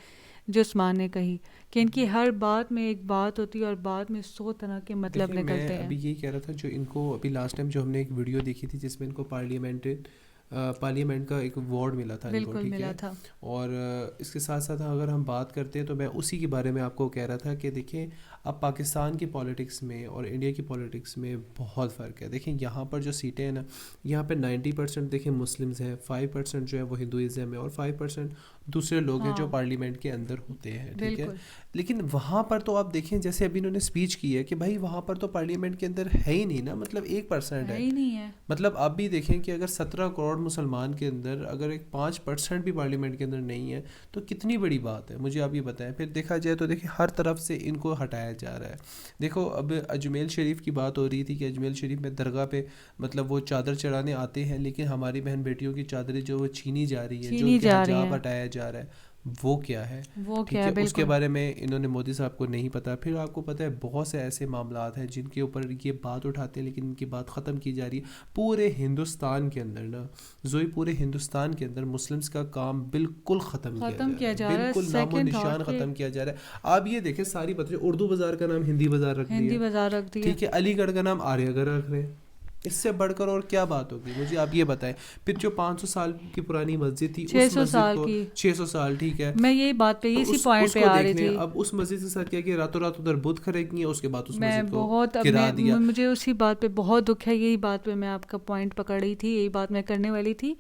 जो उस्मान ने कही कि इनकी हर बात में एक बात होती है और बात में 100 तरह के मतलब देखिए निकलते मैं अभी हैं। यही कह रहा था, जो इनको अभी लास्ट टाइम जो हमने एक वीडियो देखी थी जिसमें इनको पार्लियामेंट का एक अवार्ड मिला था इनको, बिल्कुल ठीक मिला है। था। और इसके साथ साथ अगर हम बात करते हैं तो मैं उसी के बारे में आपको कह रहा था कि देखिए अब पाकिस्तान की पॉलिटिक्स में और इंडिया की पॉलिटिक्स में बहुत फ़र्क है। देखिए यहाँ पर जो सीटें हैं ना, यहाँ पे 90% देखिए मुस्लिम्स हैं, 5% जो है वो हिंदुज़म है, और 5% दूसरे लोग हैं जो हाँ पार्लियामेंट के अंदर होते हैं, ठीक है। बिल्कुल। लेकिन वहाँ पर तो आप देखें, जैसे अभी इन्होंने स्पीच की है कि भाई वहाँ पर तो पार्लियामेंट के अंदर है ही नहीं ना, मतलब 1% है है। ही नहीं है। मतलब आप भी देखें कि अगर 17 करोड़ मुसलमान के अंदर अगर एक 5% भी पार्लियामेंट के अंदर नहीं है तो कितनी बड़ी बात है, मुझे आप ये बताएं। फिर देखा जाए तो देखिए हर तरफ से इनको हटाया जा रहा है। देखो अब अजमेर शरीफ की बात हो रही थी कि अजमेर शरीफ में दरगाह पे मतलब वो चादर चढ़ाने आते हैं, लेकिन हमारी बहन बेटियों की चादरें जो वो छीनी जा रही है, जो छीनी उनके जा रही हिजाब हैं। हटाया जा रहा है, वो क्या है, वो ठीक क्या है। है, उसके बिल्कुल। बारे में इन्होंने मोदी साहब को नहीं पता। फिर आपको पता है बहुत से ऐसे मामलात हैं जिनके ऊपर ये बात उठाते हैं, लेकिन इनकी बात ख़त्म की जा रही है। पूरे हिंदुस्तान के अंदर ना जोई, पूरे हिंदुस्तान के अंदर मुस्लिम्स का काम बिल्कुल ख़त्म ख़त्म किया किया जा जा रहा रहा है, है। बिल्कुल नामो सेकंड निशान थॉट के ख़त्म किया जा रहा है। आप ये देखें सारी बातें, उर्दू बाज़ार का नाम हिंदी बाज़ार रख हिंदी दिया, बाजार रख दिया। ठीक है। अलीगढ़ का नाम आर्यगढ़ रख रहे हैं। इससे बढ़कर और क्या बात होगी, मुझे आप ये बताएं। फिर जो 500 साल की पुरानी मस्जिद थी, उस 600 मस्जिद साल को की। 600 साल, ठीक है। मैं यही बात पे तो इसी उस पॉइंट पे उसको आ देख रही लें। थी। अब उस मस्जिद के साथ क्या किया, रातों रात उधर बुत खड़े किए, उसके बाद उस मैं मस्जिद को बहुत अब गिरा दिया। मुझे उसी बात पे बहुत दुख है। यही बात पे मैं आपका पॉइंट पकड़ रही थी, यही बात मैं करने वाली थी।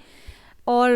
और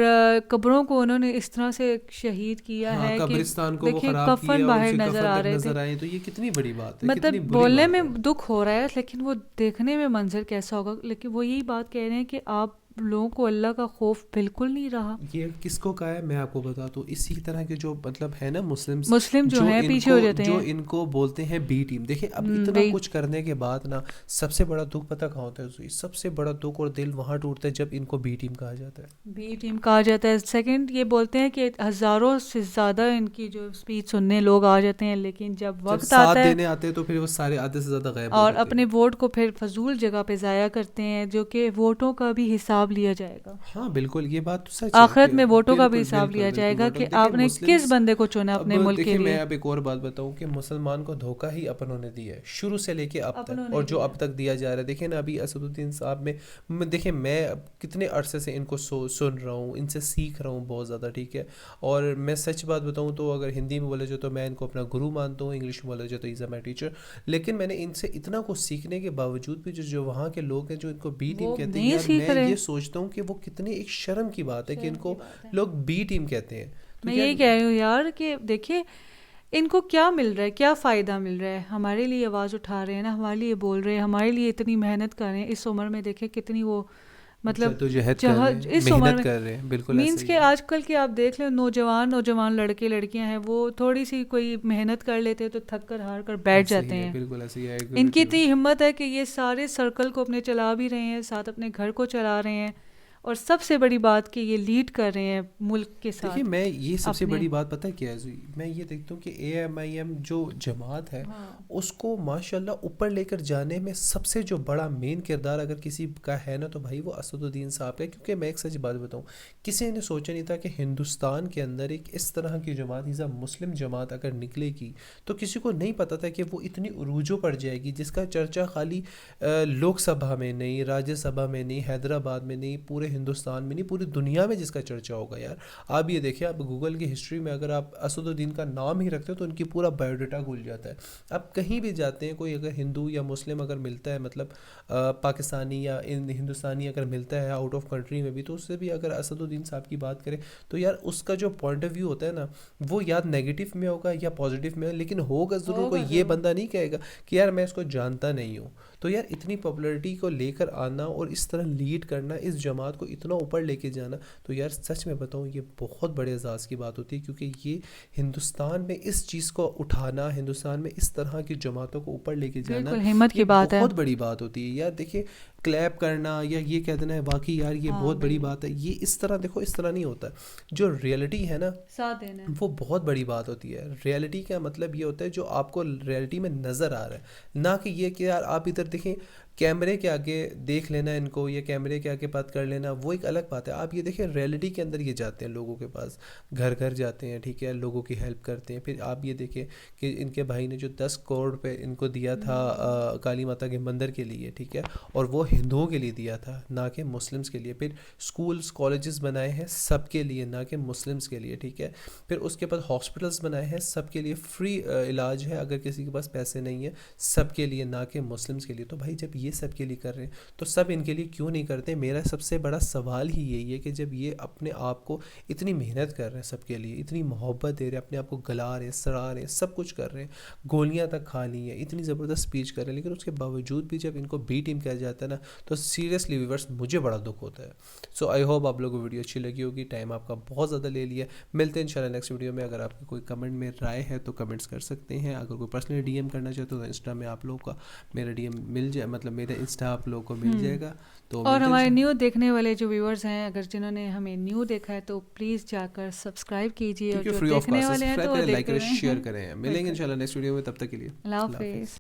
कब्रों को उन्होंने इस तरह से शहीद किया हाँ, है कि कब्रिस्तान को वो देखिए ख़राब कफन किया, बाहर उनसे नज़र कफन आ तक रहे थे। नज़र आए, तो ये कितनी बड़ी बात है, मतलब कितनी बुरी बोलने बात है। में दुख हो रहा है, लेकिन वो देखने में मंजर कैसा होगा। लेकिन वो यही बात कह रहे हैं कि आप लोगों को अल्लाह का खौफ बिल्कुल नहीं रहा। ये किसको कहा है मैं आपको बता दूं, इसी तरह के जो मतलब है ना मुस्लिम्स, मुस्लिम जो हैं पीछे हो जाते जो हैं। इनको बोलते हैं बी टीम। देखिए अब इतना वही। कुछ करने के बाद ना सबसे बड़ा दुख पता कहाँ होता है, सबसे बड़ा दुख और दिल वहाँ टूटता है जब इनको बी टीम कहा जाता है। बी टीम कहा जाता है। सेकंड ये बोलते हैं कि हज़ारों से ज़्यादा इनकी जो स्पीच सुनने लोग आ जाते हैं, लेकिन जब जब वक्त साथ आता है देने आते हैं तो फिर वो सारे आधे से ज़्यादा गायब हो और जाते अपने हैं। वोट को फिर फजूल जगह पे ज़ाया करते हैं, जो कि वोटों का भी हिसाब हिसाब लिया जाएगा। हाँ बिल्कुल, ये बात तो सच है आखिरत कि में वोटों का भी बिल्कुल हिसाब बिल्कुल लिया बिल्कुल जाएगा वोटों कि देखिए आपने किस मुस्लिम्स बंदे को चुना अपने अब मुल्क के देखिए मैं लिए। अब एक और बात बताऊं कि मुसलमान को धोखा ही अपनों ने दिया है शुरू से लेके अब अपनों तक, ने और जो दिया। अब तक दिया जा रहा है। देखिए ना अभी असदुद्दीन साहब देखिए मैं अब कितने अरसे से इनको सुन रहा हूँ, इनसे सीख रहा हूँ बहुत ज़्यादा, ठीक है। और मैं सच बात बताऊँ तो अगर हिंदी में बोले जाए तो मैं इनको अपना गुरु मानता हूँ, इंग्लिश में बोले जाए तो इज़ अ माई टीचर। लेकिन मैंने इनसे इतना कुछ सीखने के बावजूद भी जो वहाँ के लोग हैं जो इनको बी टीम वो कहते हैं, नहीं यार सीख मैं रहे। ये सोचता हूँ कि वो कितनी एक शर्म की बात है कि शर्म की इनको बात है। लोग बी टीम कहते हैं। तो मैं यार यही कह रही हूँ यार कि देखिए इनको क्या मिल रहा है, क्या फ़ायदा मिल रहा है। हमारे लिए आवाज़ उठा रहे हैं ना, हमारे लिए बोल रहे हैं, हमारे लिए इतनी मेहनत कर रहे हैं। इस उम्र में देखिए कितनी वो मतलब जद्दोजहद कर रहे हैं, इस उम्र मेहनत में कर रहे हैं, बिल्कुल ऐसा मीन्स ही के है। आजकल के आप देख लें नौजवान लड़के लड़कियां हैं, वो थोड़ी सी कोई मेहनत कर लेते हैं तो थक कर हार कर बैठ ऐसे जाते ही है, हैं। बिल्कुल ऐसे ही है, I agree इनकी with you। इतनी हिम्मत है कि ये सारे सर्कल को अपने चला भी रहे हैं, साथ अपने घर को चला रहे हैं, और सबसे बड़ी बात कि ये लीड कर रहे हैं मुल्क के साथ। देखिए मैं ये सबसे अपने बड़ी बात पता है क्या है जुई? मैं ये देखता हूँ कि AMIM जो जमात है हाँ। उसको माशाल्लाह ऊपर लेकर जाने में सबसे जो बड़ा मेन किरदार अगर किसी का है ना तो भाई वो असदुद्दीन साहब का है। क्योंकि मैं एक सच बात बताऊँ, किसी ने सोचा नहीं था कि हिंदुस्तान के अंदर एक इस तरह की जमात इज़ अ मुस्लिम जमात अगर निकलेगी तो किसी को नहीं पता था कि वो इतनी उरूजों पर जाएगी, जिसका चर्चा खाली लोकसभा में नहीं, राज्यसभा में नहीं, हैदराबाद में नहीं, पूरे हिंदुस्तान में नहीं, पूरी दुनिया में जिसका चर्चा होगा। यार आप ये देखिए, आप गूगल की हिस्ट्री में अगर आप असदुद्दीन का नाम ही रखते हो तो उनकी पूरा बायोडाटा खुल जाता है। आप कहीं भी जाते हैं, कोई अगर हिंदू या मुस्लिम अगर मिलता है, मतलब पाकिस्तानी या हिंदुस्तानी अगर मिलता है आउट ऑफ कंट्री में भी, तो उससे भी अगर असदुद्दीन साहब की बात करें तो यार उसका जो पॉइंट ऑफ व्यू होता है ना वो या नेगेटिव में होगा या पॉजिटिव में, लेकिन होगा ज़रूर। होगा कोई ये ज़रूर। बंदा नहीं कहेगा कि यार मैं इसको जानता नहीं हूँ। तो यार इतनी पॉपुलैरिटी को लेकर आना और इस तरह लीड करना, इस जमात को इतना ऊपर लेके जाना, तो यार सच में बताऊँ ये बहुत बड़े एजाज़ की बात होती है। क्योंकि ये हिंदुस्तान में इस चीज़ को उठाना, हिंदुस्तान में इस तरह की जमातों को ऊपर लेके जाना, बिल्कुल हिम्मत ये की बात है। बहुत बड़ी बात होती है। यार देखिए क्लैप करना या ये कह देना है वाकई यार ये हाँ, बहुत बड़ी बिल्कुल। बात है, ये इस तरह देखो इस तरह नहीं होता। जो रियलिटी है ना साथ देना है। वो बहुत बड़ी बात होती है। रियलिटी का मतलब ये होता है जो आपको रियलिटी में नज़र आ रहा है, ना कि ये कि यार आप इधर देखें कैमरे के आगे देख लेना इनको या कैमरे के आगे बात कर लेना, वो एक अलग बात है। आप ये देखें रियलिटी के अंदर ये जाते हैं लोगों के पास, घर घर जाते हैं, ठीक है, लोगों की हेल्प करते हैं। फिर आप ये देखें कि इनके भाई ने जो 10 करोड़ पे इनको दिया था काली माता के मंदिर के लिए, ठीक है, और वो हिंदुओं के लिए दिया था ना कि मुस्लिम्स के लिए। फिर स्कूल्स कॉलेजेस बनाए हैं सबके लिए ना कि मुस्लिम्स के लिए, ठीक है। फिर उसके बाद हॉस्पिटल्स बनाए हैं सबके लिए, फ्री इलाज है अगर किसी के पास पैसे नहीं है, सबके लिए ना कि मुस्लिम्स के लिए। तो भाई जब ये सबके लिए कर रहे हैं तो सब इनके लिए क्यों नहीं करते? मेरा सबसे बड़ा सवाल ही यही है कि जब ये अपने आप को इतनी मेहनत कर रहे हैं सबके लिए, इतनी मोहब्बत दे रहे हैं, अपने आप को गला रहे हैं, सड़ा रहे हैं, सब कुछ कर रहे हैं, गोलियां तक खा ली हैं, इतनी ज़बरदस्त स्पीच कर रहे हैं, लेकिन उसके बावजूद भी जब इनको बी टीम कहा जाता है ना तो सीरियसली व्यूअर्स मुझे बड़ा दुख होता है। सो आई होप आप लोगों को वीडियो अच्छी लगी होगी। टाइम आपका बहुत ज़्यादा ले लिया, मिलते हैं इंशाल्लाह नेक्स्ट वीडियो में। अगर आपकी कोई कमेंट में राय है तो कमेंट्स कर सकते हैं। अगर कोई पर्सनली DM करना चाहते हो तो इंस्टा में आप लोगों का मेरा DM मिल जाए, मतलब मेरा इंस्टा आप लोगों को मिल जाएगा। तो और हमारे न्यू देखने वाले जो व्यूअर्स हैं, अगर जिन्होंने हमें न्यू देखा है तो प्लीज़ जाकर सब्सक्राइब कीजिए, और जो फ्री ऑफ देखने कॉस्ट वाले हैं सब्सक्राइब तो करें, लाइक देखते करें, रहें। शेयर करें। मिलेंगे इंशाल्लाह नेक्स्ट वीडियो में, तब तक के लिए अल्लाह अल्लाह हाफिज़। हाफिज़।